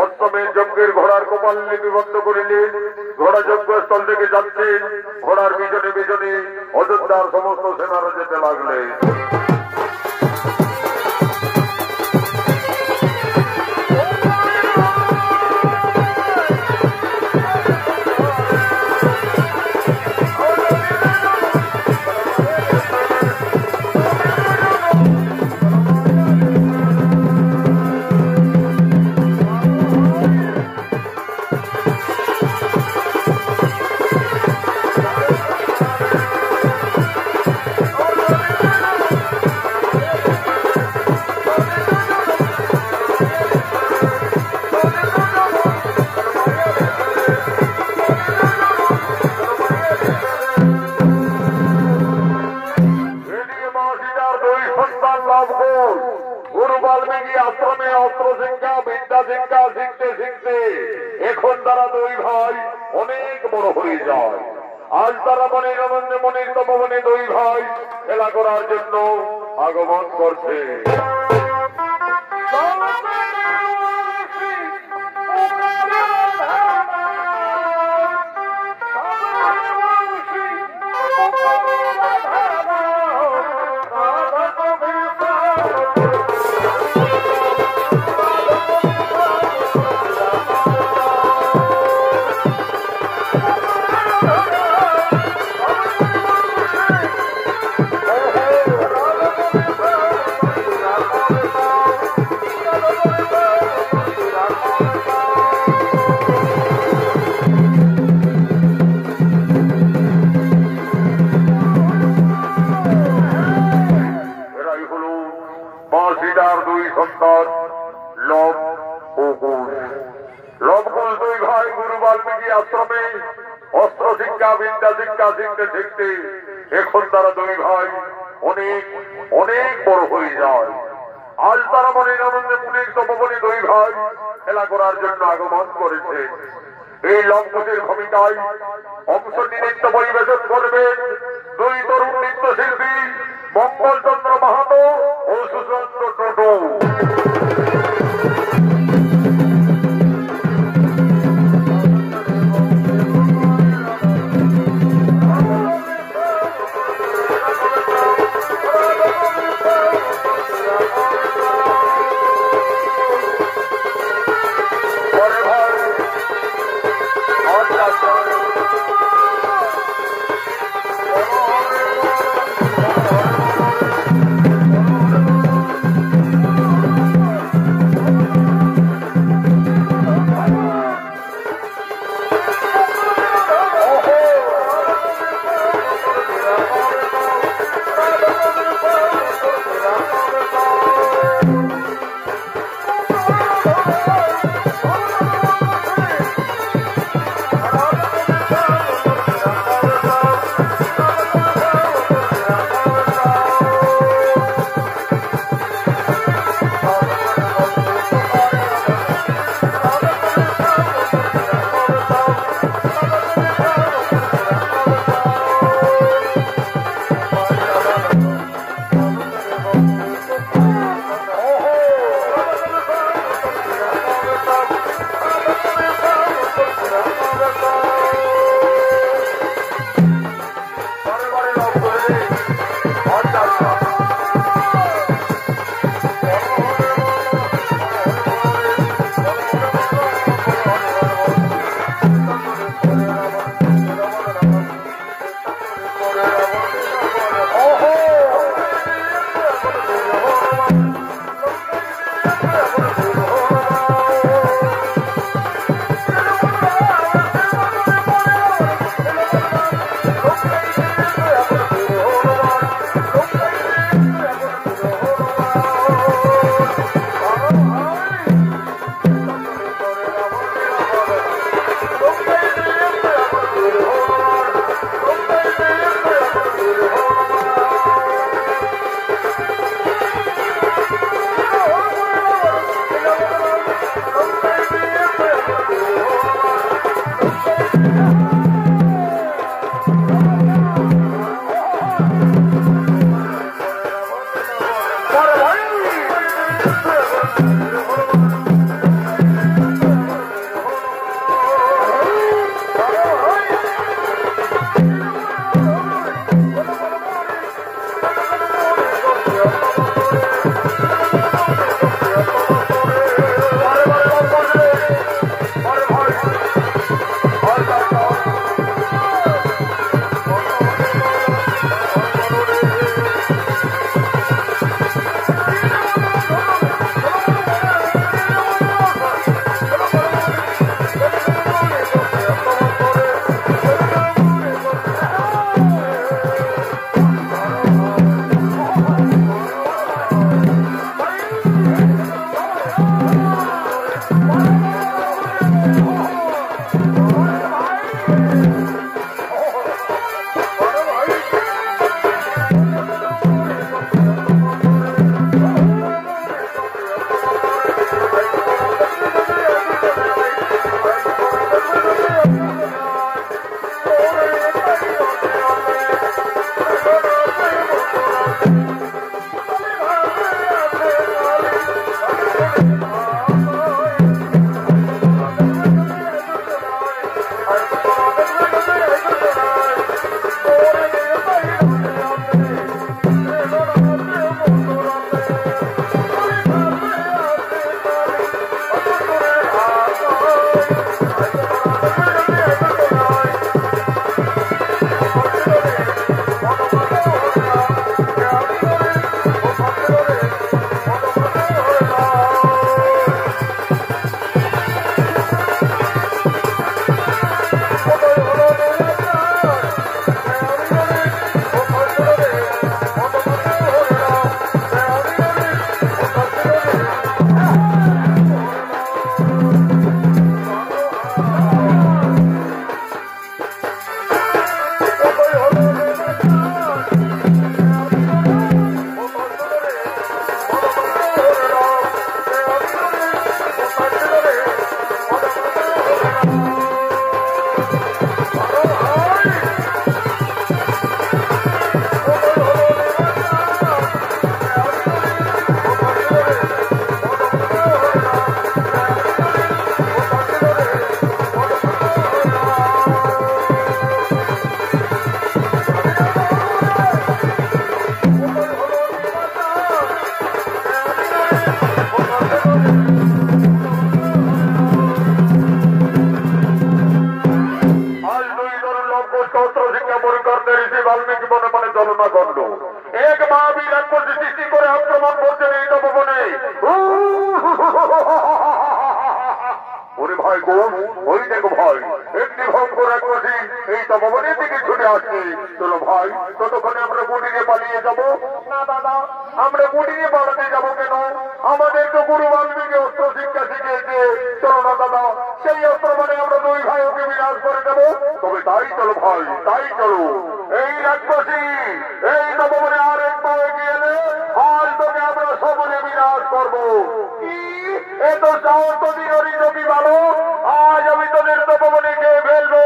অষ্টমের যজ্ঞের ঘোড়ার কপাল লিপিবদ্ধ করিলেন। ঘোড়া যজ্ঞস্থল থেকে যাচ্ছে। ঘোড়ার পিছনে পিছনে অযোধ্যার সমস্ত সেনারা যেতে লাগলেন। গুরু বাল্মীকি আশ্রমে অস্ত্র শিক্ষা বিদ্যা শিক্ষা শিখতে শিখতে এখন তারা দুই ভাই অনেক বড় হয়ে যায়। আজ তারা মনির আনন্দে মনির তপবনে দুই ভাই খেলা করার জন্য আগমন করছে। এখন তারা দুই ভাই অনেক অনেক বড় হয়ে যায়। আজ তারা মনের আনন্দে পুলিশ তপবনে দুই ভাই খেলা করার জন্য আগমন করেছে। এই লম্বদের ভূমিকায় অংশ নৃত্য পরিবেশন করবেন দুই তরুণ নৃত্যশিল্পী মঙ্গলচন্দ্র মাহাতো ও সুচন্দ্র টোটো। Oh, इधर लोग को स्तोत्र शिक्षा पूरी करते ऋषि वाल्मीकि मने मने चलना करलो एक महावीर राक्षस सृष्टि करे आक्रमण করতে এই তপবনে ওরে ভাই গো ওই দেখো ভাই একটি ভয়ঙ্কর রাক্ষসী এই তপবনের দিকে ছুটে আসছে চলো ভাই ততক্ষণে আমরা গুটি নিয়ে পালিয়ে যাব না দাদা আমরা গুটি নিয়ে পালাতে যাব কেন আমাদের তো গুরু বাল্মীকি অস্ত্র শিক্ষা শিখিয়েছে চলো না দাদা সেই অস্ত্র মানে আমরা দুই ভাই ওকে বিনাশ করে দেব তবে তাই চলো ভাই তাই চলো এই রাক্ষসী এই তপবনে আর একটু এগিয়ে এলে আজ তোকে আমরা সকলে বিনাশ করবো কি এ তো সাহস তো দিনরি যোগী ভালো আজ আমি তোদের তপবনে খেয়ে ফেলবো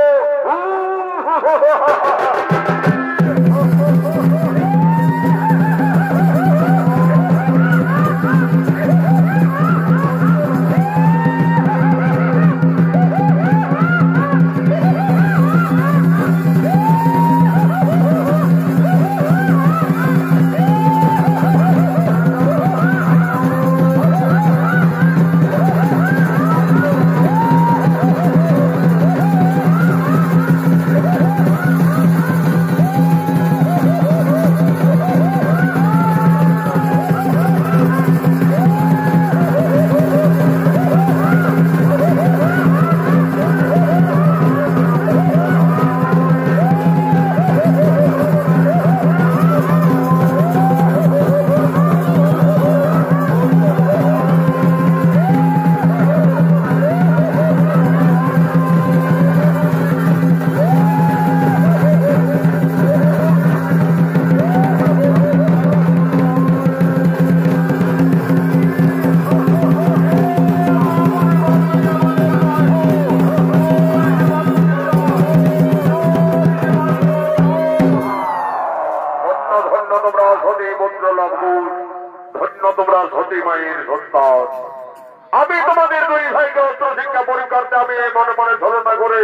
আমি তোমাদের দুই ভাইকে অস্ত্র শিক্ষা পরি করতে আমি এই মনে মনে ধারণা করে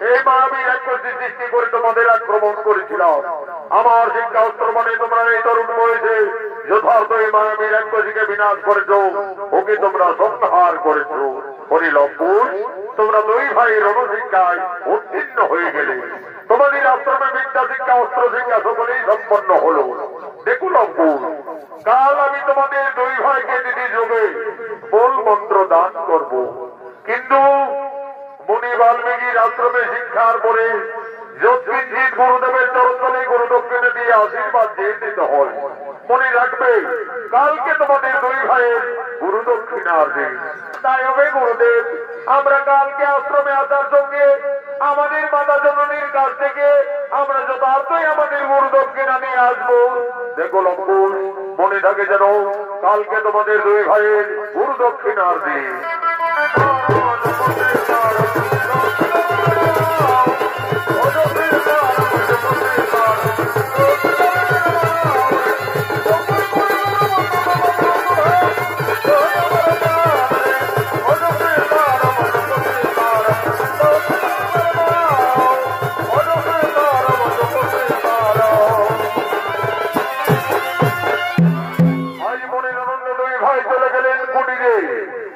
এই মানবী রাক্ষসী সৃষ্টি করে তোমাদের আক্রমণ করেছিলাম আমার শিক্ষা অস্ত্র মানে তোমরা এই তরুণ বয়সে যথার্থ এই মানবী রাক্ষসীকে বিনাশ করেছ ওকে তোমরা সংহার করেছ হরিলম্বুর তোমরা দুই ভাই রণশিক্ষায় উত্তীর্ণ হয়ে গেলে তোমাদের আশ্রমে বিদ্যা শিক্ষা অস্ত্র শিক্ষা সকলেই সম্পন্ন হলো দেখুন লম্বুর কাল আমি তোমাদের দুই ভাইকে দিদি যোগে মূল মন্ত্র দান করব কিন্তু মুনি বাল্মীকির আশ্রমে শিক্ষার পরে যৎকিঞ্চিত গুরুদেবের চরণতলে গুরু দক্ষিণে দিয়ে আশীর্বাদ দিয়ে দিতে হয় মনে রাখবে কালকে তোমাদের দুই ভাইয়ের গুরু দক্ষিণার দিন তাই হবে গুরুদেব আমরা কালকে আশ্রমে আসার সঙ্গে আমাদের মাতা জননীর কাছ থেকে আমরা যথার্থই আমাদের গুরু দক্ষিণা নিয়ে আসবো দেখো লম্বুর মনে থাকে যেন কালকে তোমাদের দুই ভাইয়ের গুরু দক্ষিণার দিন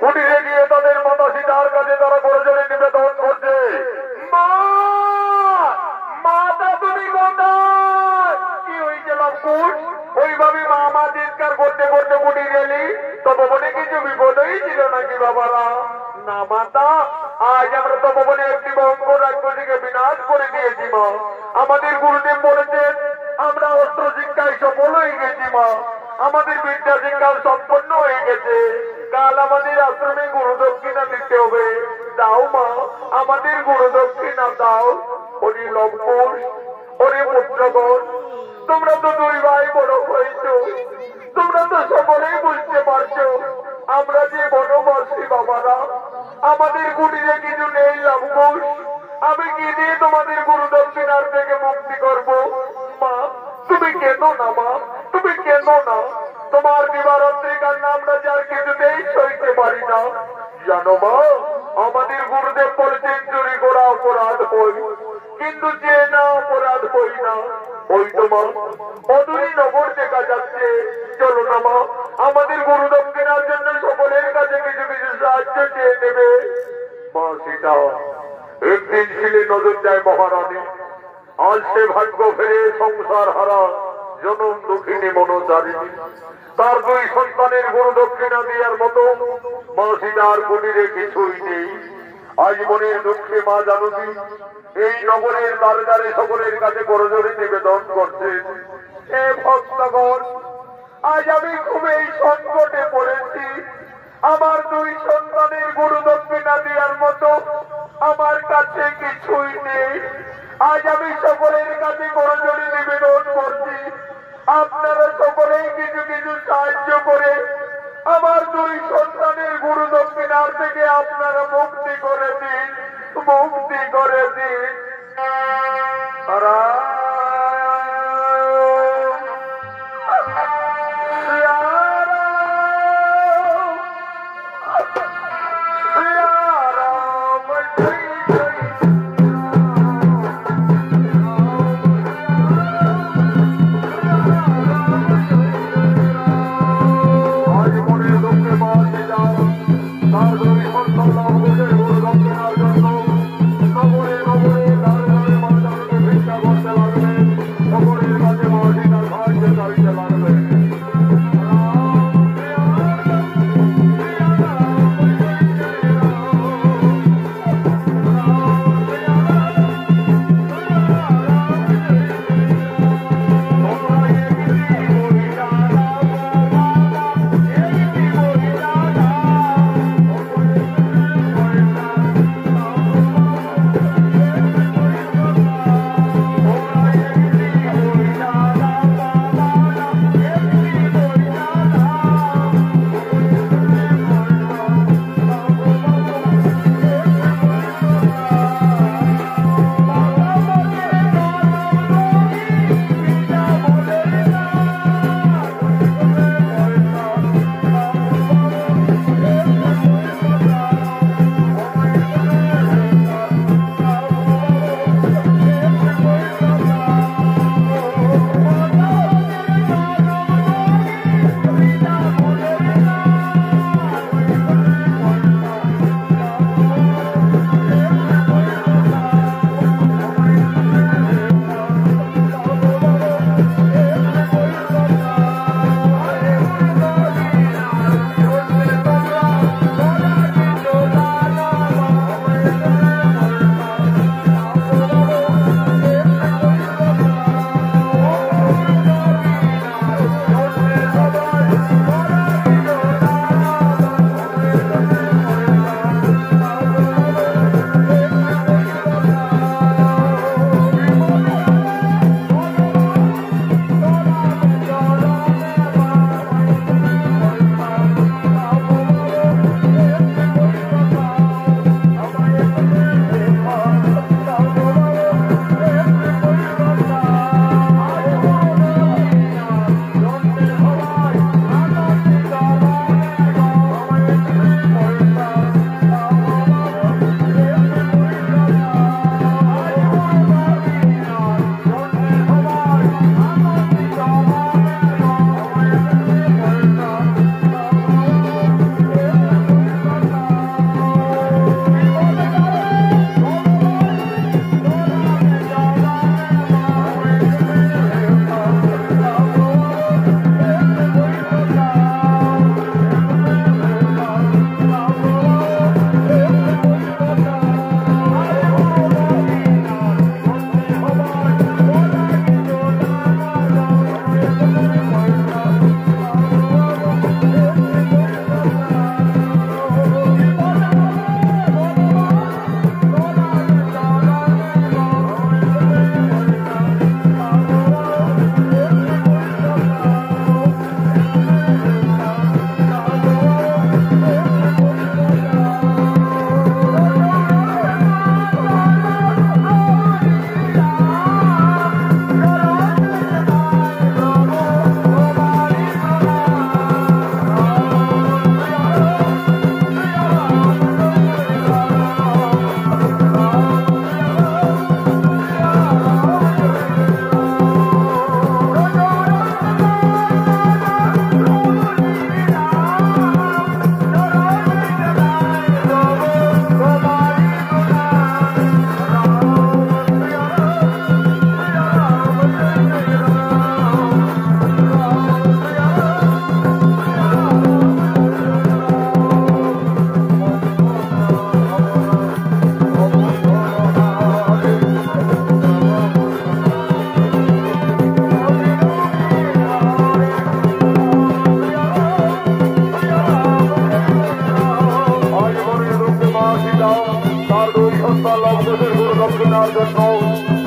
কুটিরে গিয়ে তাদের মাতা সীতার কাছে তারা প্রয়োজনে নিবেদন করছে মাতা তুমি কোথায় কি হয়েছে লঙ্কুশ ওইভাবে মা চিৎকার করতে করতে কুটির গেলি তপবনে কিছু বিপদই ছিল নাকি বাবারা না মাতা আজ আমরা তপবনে একটি ভয়ঙ্কর রাক্ষসীকে বিনাশ করে দিয়েছি মা আমাদের গুরুদেব বলেছেন আমরা অস্ত্র শিক্ষায় সফল হয়ে গেছি মা আমাদের বিদ্যা শিক্ষা সম্পন্ন হয়ে গেছে কাল আমাদের আশ্রমে গুরু দক্ষিণা দিতে হবে দাও মা আমাদের গুরু দক্ষিণা দাও হরি লম্বুর হরি পুত্রগণ তোমরা তো দুই ভাই বড় হয়েছ তোমরা তো সকলেই বুঝতে পারছো আমরা যে বনবাসী বাবারা আমাদের কুটিরে কিছু নেই লম্বুর আমি কি দিয়ে তোমাদের গুরু দক্ষিণার থেকে মুক্তি করব মা তুমি কেন না মা তুমি কেন না তোমার দিবারাত্রি কান্না আমরা যার কিছুতেই সইতে পারি না জানো মা আমাদের গুরুদেব বলেছেন চুরি করা অপরাধ হই কিন্তু যে না অপরাধ হই না ওই তো মা অদূরী নগর দেখা যাচ্ছে চলো না মা আমাদের গুরু দক্ষিণার জন্য সকলের কাছে কিছু কিছু সাহায্য চেয়ে নেবে মা সীতা একদিন ছিলে নজর যায় মহারানী, আজ সে ভাগ্য ফেরে সংসার হারা জনম দুঃখিনী মনোচারিণী। তার দুই সন্তানের গুরু দক্ষিণা দেওয়ার মতো মা সীতার কুটিরে কিছুই নেই। আজ মনের দুঃখে মা জানকী এই নগরের দ্বারে দ্বারে সকলের কাছে করজোড়ে নিবেদন করছেন, এ ভক্তগণ, আজ আমি খুব এই সংকটে পড়েছি। আমার দুই সন্তানের গুরু দক্ষিণা দেওয়ার মতো আমার কাছে কিছুই নেই। আজ আমি সকলের কাছে করজোড়ে নিবেদন করছি, আপনারা সকলেই কিছু কিছু সাহায্য করে আমার দুই সন্তানের গুরু দক্ষিণার থেকে আপনারা মুক্তি করে দিন, মুক্তি করে দিন।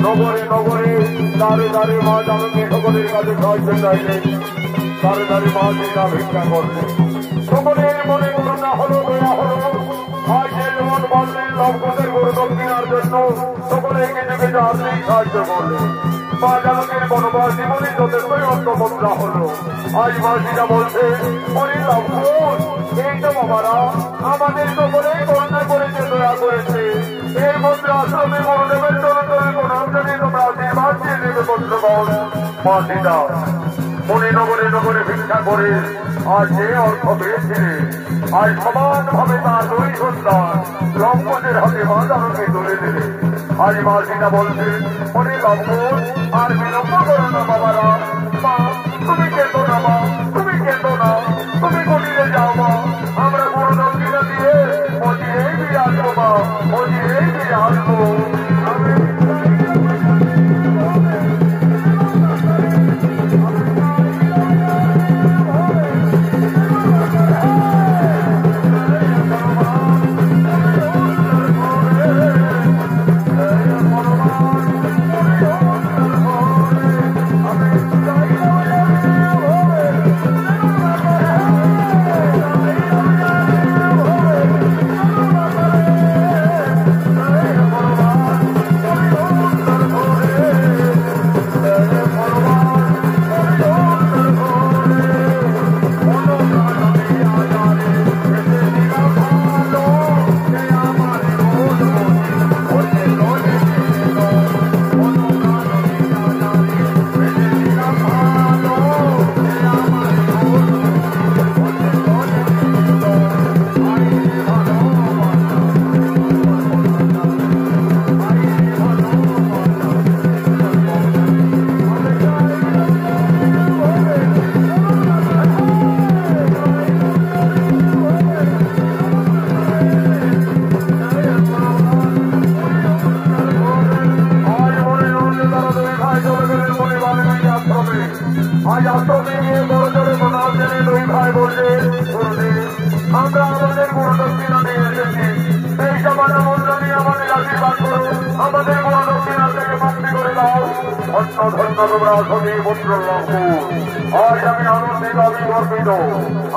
নগরে নগরে দাঁড়ে দাঁড়ে মা জানকী সকলের কাছে সাহায্য চাইলেন, দাঁড়ে দাঁড়ে মা সীতা ভিক্ষা করলেন। সকলের মনে করুণা হলো, দয়া হলো। আজ যে যেমন বললেন লবকুশের গরু দক্ষিণার জন্য সকলে কিছু কিছু আর্থিক সাহায্য করলেন। মা জানকীর বনবাস জীবনে যথেষ্টই অন্তমুদ্রা হলো। আজ মা সীতা বলছে, ওরে লবকুশ, এই তো বাবারা আমাদের সকলেই করুণা করেছে, দয়া করেছে। এর মধ্যে আশ্রমে গুরুদেবের চরণ ধরে প্রণাম জানিয়ে তোমরা আশীর্বাদ দিয়ে নেবে বন্ধুগণ। মা সীতা মনে নগরে নগরে ভিক্ষা করে আজ যে অর্থ পেয়েছিলেন, আজ সমান ভাবে তার দুই সন্তান লবকুশের হাতে মা জানকী তুলে দিলে। আজ মা সীতা বলছেন, মনে লবকুশ আর বিলম্ব করো না বাবারা। মা তুমি কেঁদো না, মা তুমি কেঁদো না, তুমি কুটিরে যাও মা, আমরা গুরু দক্ষিণা দিয়ে অচিরেই ফিরে আসবো মা, অচিরেই ফিরে আসবো।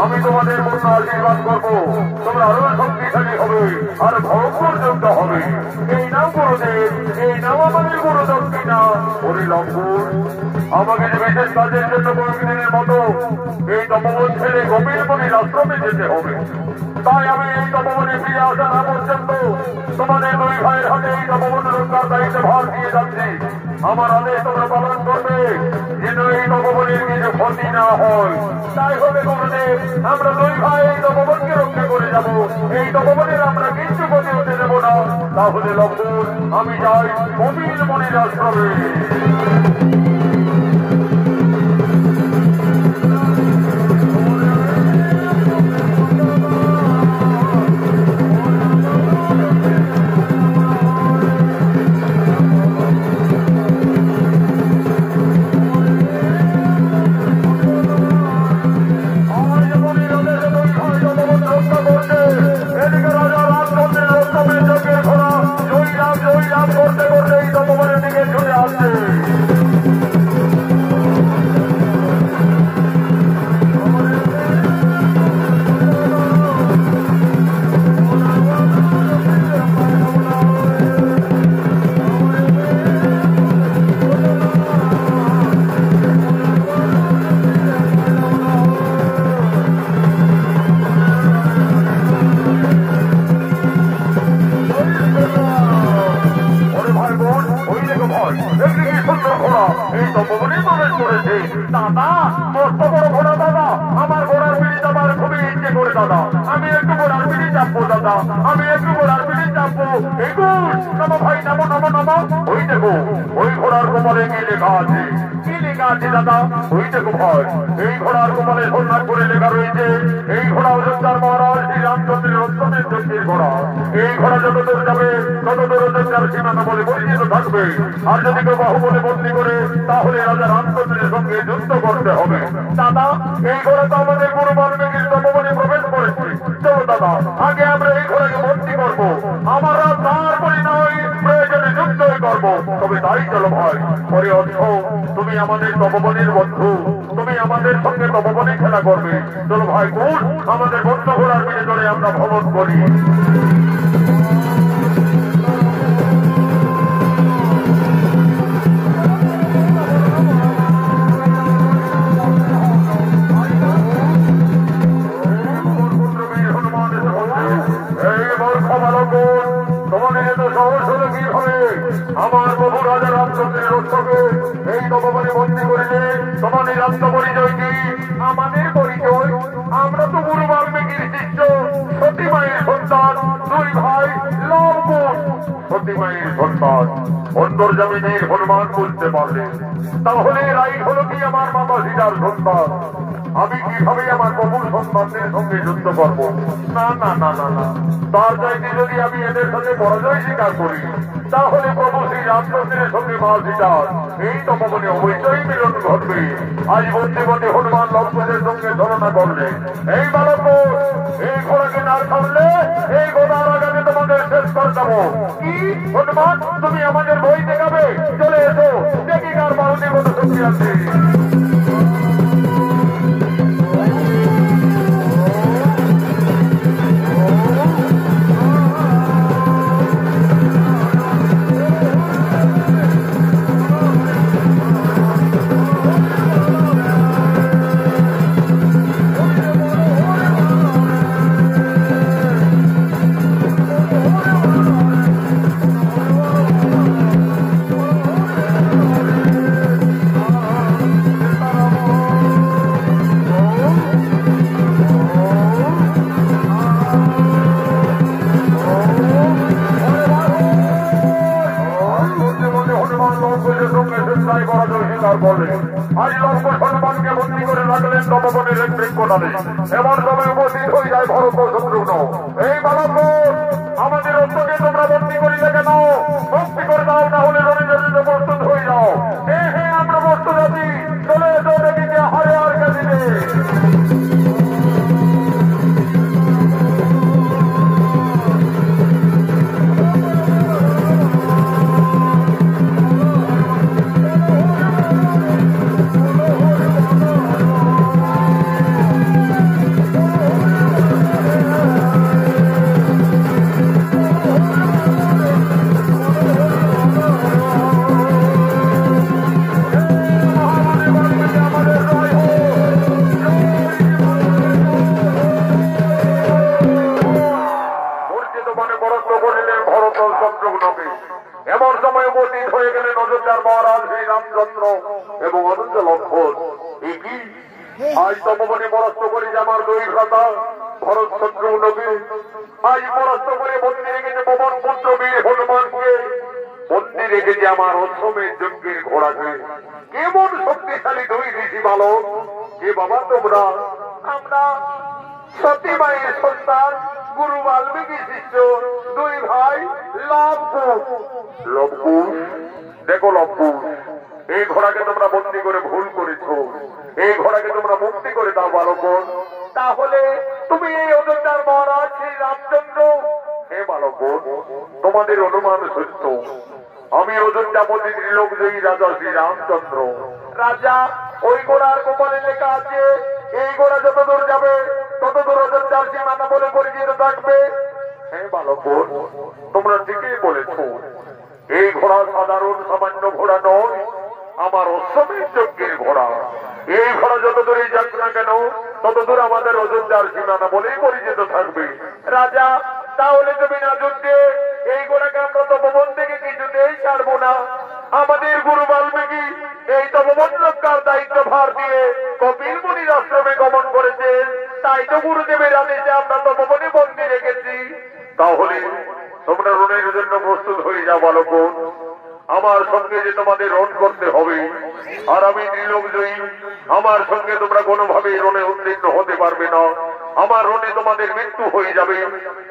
আমি তোমাদের পূর্ণ আশীর্বাদ করবো, তোমরা আরো শক্তিশালী হবে আর ভয়ঙ্কর যোদ্ধা হবে। এই নাম গুরুদেব, এই নাম আমাদের গুরু দক্ষিণা। ওরে লবকুশ, আমাকে যে বিশেষ কাজের জন্য কয়েকদিনের মতো এই তপবন ছেড়ে গভীর মনির আশ্রমে যেতে হবে। তাই আমি এই তপবনে ফিরে আসা না পর্যন্ত তোমাদের দুই ভাইয়ের হাতে এই তপবন রক্ষার দায়িত্ব ভার দিয়ে যাচ্ছি। আমার আদেশ তোমরা পালন করবে, যেন এই তপবনের কিছু ক্ষতি না হয়। তাই হবে গুরুদেব, আমরা দুই ভাই এই তপবনকে রক্ষা করে যাব। এই তপবনের আমরা কিছু ক্ষতি হতে দেব না। তাহলে লবকুশ, আমি যাই গভীর মনির আশ্রমে। আর যদি কেউ বাহুবলে বন্দী করে তাহলে রাজা রামচন্দ্রের সঙ্গে যুদ্ধ করতে হবে। দাদা, এই ঘোড়া তো আমাদের গুরু বাল্মীকির তপবনে প্রবেশ করেছে। চলো দাদা, আগে আমরা এই ঘোড়াকে বন্দী করবো, আমরা তারপরে নয় প্রয়োজনে যুদ্ধই করবো, তবে তাই চলো ভাই। পরে অর্থ তুমি আমাদের তপবনের বন্ধু, তুমি আমাদের সঙ্গে তপবনে খেলা করবে। চলো ভাই কোন আমাদের বন্ধ ঘোড়ার পিঠে চড়ে আমরা ভ্রমণ করি। তোমাদের এত সহজ হলো কি হবে? আমার প্রভু রাজা রামচন্দ্রের রক্ষকে এই তপবনে বন্দী করিলে তোমাদের আত্মপরিচয় কি? আমাদের পরিচয়, আমরা তো গুরু বাল্মীকির শিষ্য, সতী মায়ের সন্তান, দুই ভাই লবকুশ। সতী মায়ের সন্তান অন্তর্যামিনীর হনুমান বুঝতে পারলে, তাহলে রাই হলো কি আমার মাতা সীতার সন্তান? আমি কিভাবে আমার প্রভুর সন্তানদের সঙ্গে যুদ্ধ করব? না না না না না, তার চাইতে যদি আমি এদের সাথে পরাজয় স্বীকার করি, তাহলে প্রভু শ্রী রামচন্দ্রের সঙ্গে মা সীতার এই তপবনে অবশ্যই মিলন ঘটবে। আজ বন্দী বন্দী হনুমান লক্ষ্মণের সঙ্গে ধরনা করলে, এই বালক এই ঘোড়াকে না থামলে এই ঘোড়ার আগামী তোমাদের শেষ করে দেবো। কি হনুমান, তুমি আমাদের বই দেখাবে? চলে এসো, দেখি কার বাহুদের মতো শক্তি আছে। আজ লক্ষ্মণ হনুমানকে বন্দী করে রাখলেন তপবনের এক বৃক্ষটালে। এমন সময় উপস্থিত হয়ে যায় ভরত ও শত্রুঘ্ন। এই বালক, আমাদের অন্তকে তোমরা বন্দী করিলে কেন? মুক্তি করে দাও, না হলে রণের জন্য প্রস্তুত হয়ে যাও। হ্যাঁ, আমরা প্রস্তুত আছি, চলে এসো, দেখি যে হারে আর কে দিবে। এমন সময় উপস্থিত হয়ে গেলেন অযোধ্যার মহারাজ শ্রী রামচন্দ্র এবং অনন্ত লক্ষ্মণ। আজ তপবনে পরাস্ত করি যে আমার দুই ভ্রাতা ভরত শত্রুঘ্নকে, আজ পরাস্ত করে বন্দী রেখেছে পবন পুত্র বীর হনুমানকে, বন্দী রেখেছে আমার অশ্বমের যজ্ঞের ঘোড়াকে। কেমন শক্তিশালী দুই ঋষি বালক! যে বাবা তোমরা, আমরা সতী মায়ের সন্তান, গুরু বাল্মীকি শিষ্য, দুই ভাই লবকুশ। লবকুশ, দেখো লবকুশ, এই ঘোড়াকে তোমরা বন্দী করে ভুল করেছ, এই ঘোড়াকে তোমরা মুক্তি করে দাও বালক। তাহলে তুমি এই অযোধ্যার মহারাজ শ্রী রামচন্দ্র? হে বালক, তোমাদের অনুমান সত্য, আমি অযোধ্যাপতি ত্রিলোকজয়ী রাজা শ্রী রামচন্দ্র। রাজা, ওই ঘোড়ার কপালে লেখা আছে এই ঘোড়া যত দূর যাবে তত দূর অযোধ্যার সীমানা বলে পরিচিত থাকবে। হ্যাঁ বালক, তোমরা ঠিকই বলেছ, এই ঘোড়া সাধারণ সামান্য ঘোড়া নয়, আমার অশ্বমের যজ্ঞের ঘোড়া। এই ঘোড়া যত দূরে যাক না কেন তত দূর আমাদের অযোধ্যার সীমানা বলেই পরিচিত থাকবে। রাজা, তাহলে তুমি না যুদ্ধে এই ঘোড়াকে আমরা তপবন থেকে কিছুতেই ছাড়বো না। আমাদের গুরু বাল্মীকি এই তপবন রক্ষার দায়িত্ব ভার দিয়ে কপিল মুনির আশ্রমে গমন করেছেন, তাই তো গুরুদেবের আদেশে আমরা তপবনে বন্দী রেখেছি। তাহলে তোমরা রণের জন্য প্রস্তুত হয়ে যাও বালক। আমার সঙ্গে যে তোমাদের রণ করতে হবে, আর আমি ত্রিলোকজয়ী, আমার সঙ্গে তোমরা কোনোভাবেই রণে উত্তীর্ণ হতে পারবে না। আমার রণে তোমাদের মৃত্যু হয়ে যাবে।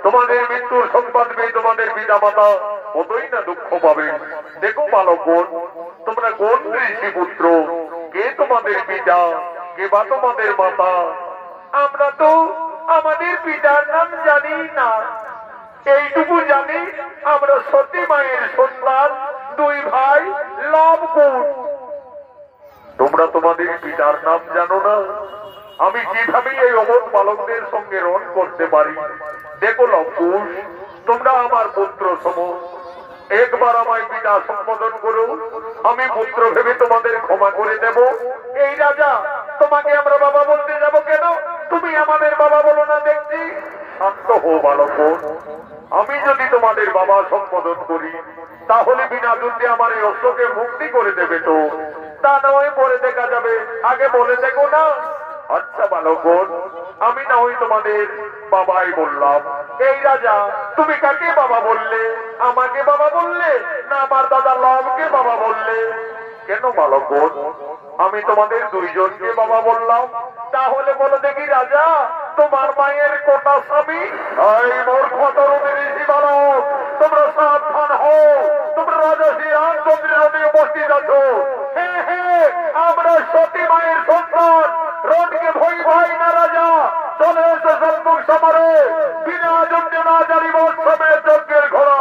তোমাদের মৃত্যুর সংবাদ পেয়ে তোমাদের পিতা মাতা কতই না দুঃখ পাবে। দেখো বালক, তোমরা কোন ঋষি পুত্র? কে তোমাদের পিতা, কে বা তোমাদের মাতা? আমরা তো আমাদের পিতার নাম জানি না। এইটুকু জানি আমরা সতী মায়ের সন্তান, দুই ভাই লবকুশ। তোমরা তোমাদের পিতার নাম জানো না? আমি কিভাবে এই অবধ বালকদের সঙ্গে রণ করতে পারি? দেখো লবকুশ, তোমরা আমার পুত্র সম, একবার আমায় পিতা সম্বোধন করো, আমি পুত্র ভেবে তোমাদের ক্ষমা করে দেব। এই রাজা, তোমাকে আমরা বাবা বলতে যাব কেন? তুমি আমাদের বাবা বলো না দেখছি। শান্ত হো বালক, আমি যদি তোমাদের বাবা সম্বোধন করি তাহলে বিনা যুদ্ধে আমার এই অস্ত্রকে মুক্তি করে দেবে তো? তা নয় পরে দেখা যাবে, আগে বলে দেখো না। আচ্ছা বালক, আমি না হয় তোমাদের বাবাই বললাম। এই রাজা, তুমি কাকে বাবা বললে? আমাকে বাবা বললে না আমার দাদা লবকে বাবা বললে? কেন বালক, আমি তোমাদের দুইজনকে বাবা বললাম। তাহলে বলো দেখি রাজা, তোমার মায়ের কোটা স্বামী? এই মূর্খ তরুণী ঋষি বালক, তোমরা সাবধান হও, তোমরা রাজা শ্রী রামচন্দ্রের অধীনে উপস্থিত আছো। হ্যাঁ হ্যাঁ, আমরা সতী মায়ের সন্তান, রণকে ভয় ভয় না রাজা, চলে এসে সম্মুখ সমরে, বিনা যুদ্ধে না জানিব সমেত যজ্ঞের ঘোড়া।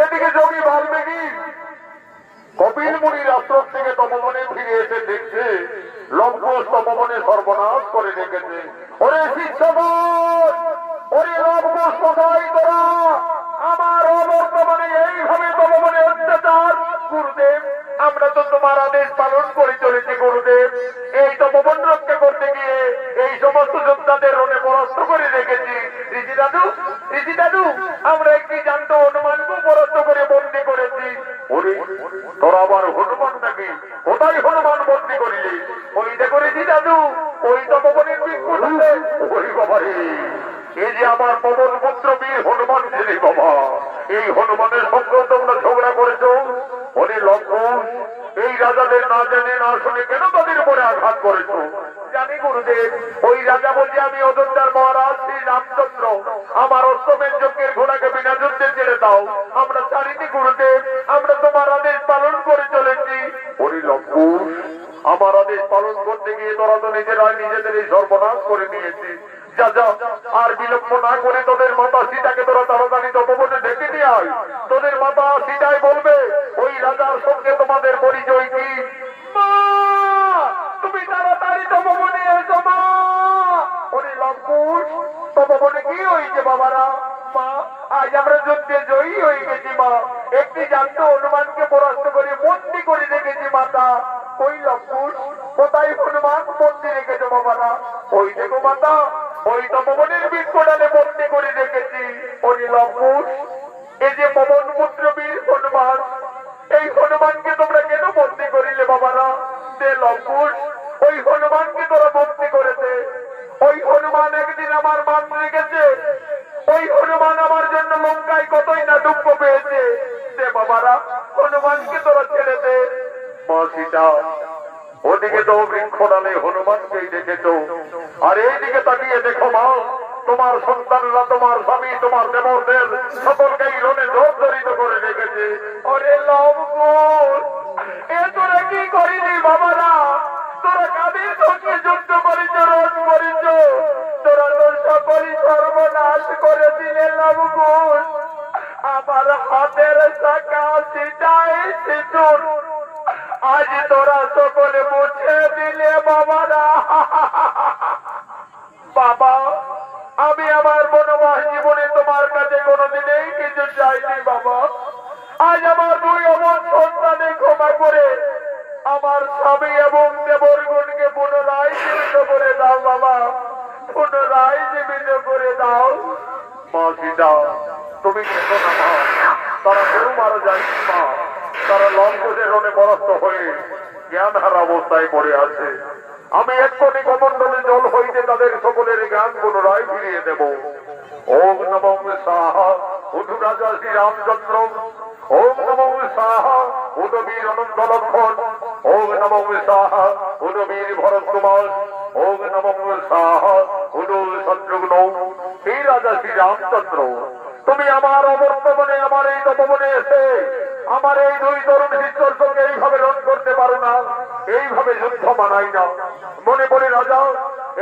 এদিকে যোগী বাল্মীকি কপিল মুনির আশ্রম থেকে তপবনে ফিরে এসে দেখছে লবকুশ তপবনে সর্বনাশ করে রেখেছে। ওরে শিষ্যগণ, ওরে লবকুশ কোথায় তোরা? আমার অবর্তমানে এইভাবে তপবনে অত্যাচার। গুরুদেব, আমরা তো তোমার আদেশ পালন করে চলেছি গুরুদেব। এই তপবন রক্ষা করতে গিয়ে এই সমস্ত যোদ্ধাদের রণে পরাস্ত করে রেখেছি। ঋষি দাদু, আমরা একটি জান্ত হনুমানকে পরাস্ত করে বন্দী করেছি। ওরে, তোরা আবার হনুমান নাকি? কোথায় হনুমান বন্দী করিলি? ওই দেখো ঋষি দাদু, ওই তপবনের বিক্ষুট আছে। ওই বাবা রে, এই যে আমার পবন পুত্র বীর হনুমান ছিলি বাবা, এই হনুমানের সঙ্গে তোমরা ঝগড়া করেছো। ওরে লবকুশ, এই রাজাদের না জানে না শুনে কেন তাদের উপরে আঘাত করেছো? জানি গুরুদেব, ওই রাজা বলছে আমি অযোধ্যার মহারাজ শ্রী রামচন্দ্র, আমার অষ্টমের যজ্ঞের ঘোড়াকে বিনা যুদ্ধে ছেড়ে দাও। আমরা ছাড়িনি গুরুদেব, আমরা তোমার আদেশ পালন করে চলেছি। ওরে লবকুশ, আমার আদেশ পালন করতে গিয়ে তোরা তো নিজেরাই নিজেদের এই সর্বনাশ করে নিয়েছি। যা যা, আর বিলম্ব না করে তোদের মাতা সীতাকে তোরা তাড়াতাড়ি তপবনে ডেকে নিয়ে আয়। তোদের মাতা সীতাই বলবে ওই রাজার সঙ্গে তোমাদের পরিচয় কি। মা, তুমি তাড়াতাড়ি তপবনে এসো মা। ওরে লবকুশ, তপবনে কি হয়েছে বাবারা? মা, আজ আমরা যুদ্ধে জয়ী হয়ে গেছি মা। একটি জান্ত হনুমানকে পরাস্ত করে বন্দী করে রেখেছি মাতা। ওই লবকুশ, কোথায় হনুমান বন্দী রেখেছো বাবারা? ওই দেখো মাতা, ওই তপবনের বৃক্ষডালে বন্দী করে রেখেছি। ওই লবকুশ, এই যে পবন পুত্র বীর হনুমান, এই হনুমানকে তোমরা কেন বন্দী করিলে বাবারা? যে লবকুশ, ওই হনুমানকে তোরা বন্দী করেছে। ওই হনুমান একদিন আমার মান রেখেছে। ওই হনুমান আমার জন্য লঙ্কায় কতই না দুঃখ পেয়েছে। যে বাবারা, হনুমানকে তোরা ছেড়ে দে। মা সীতা, ওদিকে তো বৃক্ষডালে হনুমানকেই দেখেছো, আর এইদিকে তাকিয়ে দেখো মা, তোমার সন্তানরা, তোমার স্বামী, তোমার দেবরদের সকলকেই রণে জর্জরিত করে রেখেছে। ওরে লবকুশ, এ তোরা কি করিনি বাবারা? তোরা কাদের সঙ্গে যুদ্ধ করেছ, রণ করেছ? তোরা তো সকলই সর্বনাশ করে দিলে লবকুশ। আমার হাতের শাখা সীতাই সিঁদুর আজ তোরা সকলে মুছে দিলে বাবারা। বাবা, আমি আমার বনবাস জীবনে তোমার কাছে কোনোদিনই কিছু চাইনি বাবা। আজ আমার দুই অমর সন্তানে ক্ষমা করে আমার স্বামী এবং দেবরগণকে পুনরায় জীবিত করে দাও বাবা, পুনরায় জীবিত করে দাও। মা সীতা, তুমি কেন না মা, তারা কেউ মারা যায় না, তারা লঙ্ঘনের রণে পরাস্ত হয়ে জ্ঞান হারা অবস্থায় পড়ে আছে। আমি এক্ষুনি কমণ্ডলে জল হইতে তাদের সকলের জ্ঞান পুনরায় ফিরিয়ে দেব। ওম নমঃ সাহা উঠু রাজা শ্রী রামচন্দ্র। ওম নমঃ সাহা উঠু বীর অনন্ত লক্ষণ। ওম নমঃ সাহা উঠু বীর ভরত কুমার। ওম নমঃ সাহা উঠু শত্রুঘ্ন। হে রাজা শ্রী রামচন্দ্র, তুমি আমার অবর্তমানে আমার এই তপবনে এসে আমার এই দুই তরুণ শিষ্যর সঙ্গে এইভাবে রণ করতে পারো না, এইভাবে যুদ্ধ মানাই না। মনে পড়ে রাজা,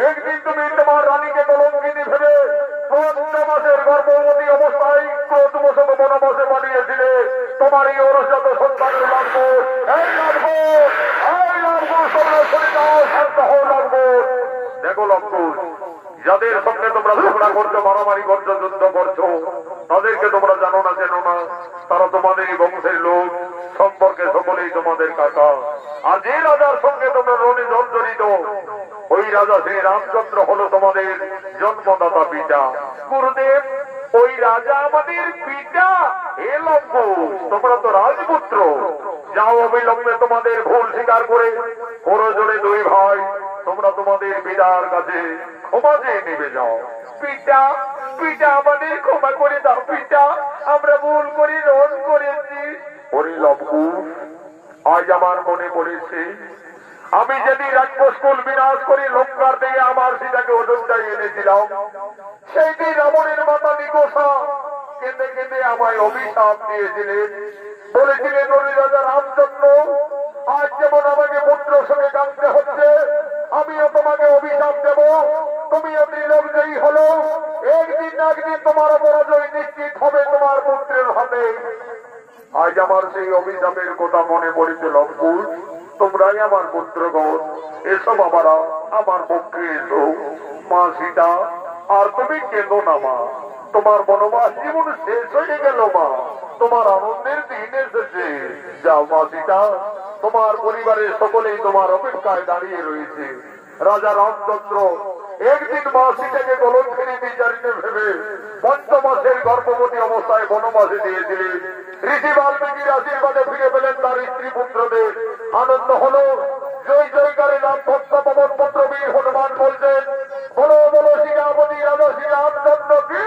একদিন তুমি তোমার রানীকে কলঙ্কিনী ভেবে 5 মাসের গর্ভবতী অবস্থায় ক্রোধবশত বনবাসে পাঠিয়েছিলে। তোমার এই অরসজাত সন্তানের লাগবো, এই লাগবো, এই লাগবো, তোমরা শুনে যাও, শান্ত হও লাগবো। দেখো লক্ষ্মণ, যাদের সঙ্গে তোমরা ঝগড়া করছো, মারামারি করছো, যুদ্ধ করছো, তাদেরকে তোমরা জানো না, চেনো না, তারা তোমাদের বংশের লোক, সম্পর্কে সকলেই তোমাদের কাকা। আর যে রাজার সঙ্গে তোমরা রণে জর্জরিত, ওই রাজা শ্রী রামচন্দ্র হলো তোমাদের জন্মদাতা পিতা। গুরুদেব, ওই রাজা আমাদের পিতা। হে লঙ্কুশ, তোমরা তো রাজপুত্র, যাও অবিলম্বে তোমাদের ভুল স্বীকার করে করজোড়ে 2 ভাই তোমরা তোমাদের পিতার কাছে ক্ষমা চেয়ে নেবে যাও। পিতা, পিতা আমাদের ক্ষমা করে দাও পিতা, আমরা ভুল করে রণ করেছি। ওরে লঙ্কুশ, আজ আমার মনে পড়েছে আমি যেদিন রাজপুষ্কুল বিনাশ করে লঙ্কার থেকে আমার সীতাকে অযোধ্যায় এনেছিলাম, সেই দিন রাবণের মাতা নিকোষা কেঁদে কেঁদে আমায় অভিশাপ দিয়েছিলেন। বলেছিলেন, ওরে রাজা রামচন্দ্র, আজ যেমন আমাকে পুত্র সঙ্গে কাঁদতে হচ্ছে, আমিও তোমাকে অভিশাপ দেব। তুমিও নির্লজ্জয়ী হলো, একদিন না একদিন তোমার পরাজয় নিশ্চিত হবে তোমার পুত্রের হাতে। আজ আমার সেই অভিশাপের কথা মনে পড়েছে লঙ্কুশ। তোমরাই আমার পুত্রগণ, এসো বাবারা, আমার পক্ষে এসো। মা সীতা, আর তুমি কেঁদো না মা, তোমার বনবাস জীবন শেষ হয়ে গেল মা, তোমার আনন্দের দিন এসেছে। যাও মা সীতা, তোমার পরিবারের সকলেই তোমার অপেক্ষায় দাঁড়িয়ে রয়েছে। রাজা রামচন্দ্র একদিন মা সীতাকে কলঙ্কিনী বিচারিতে ভেবে 5 মাসের গর্ভবতী অবস্থায় বনবাসে দিয়েছিলেন। ঋষি বাল্মীকির আশীর্বাদে ফিরে পেলেন তার স্ত্রী পুত্রদের। আনন্দ হলো, জয় জয়কারে নাম ভক্ত পবন পুত্র বীর হনুমান বলছেন, বলো বলো শ্রীরামপতি রাজা শ্রী রামচন্দ্র কি।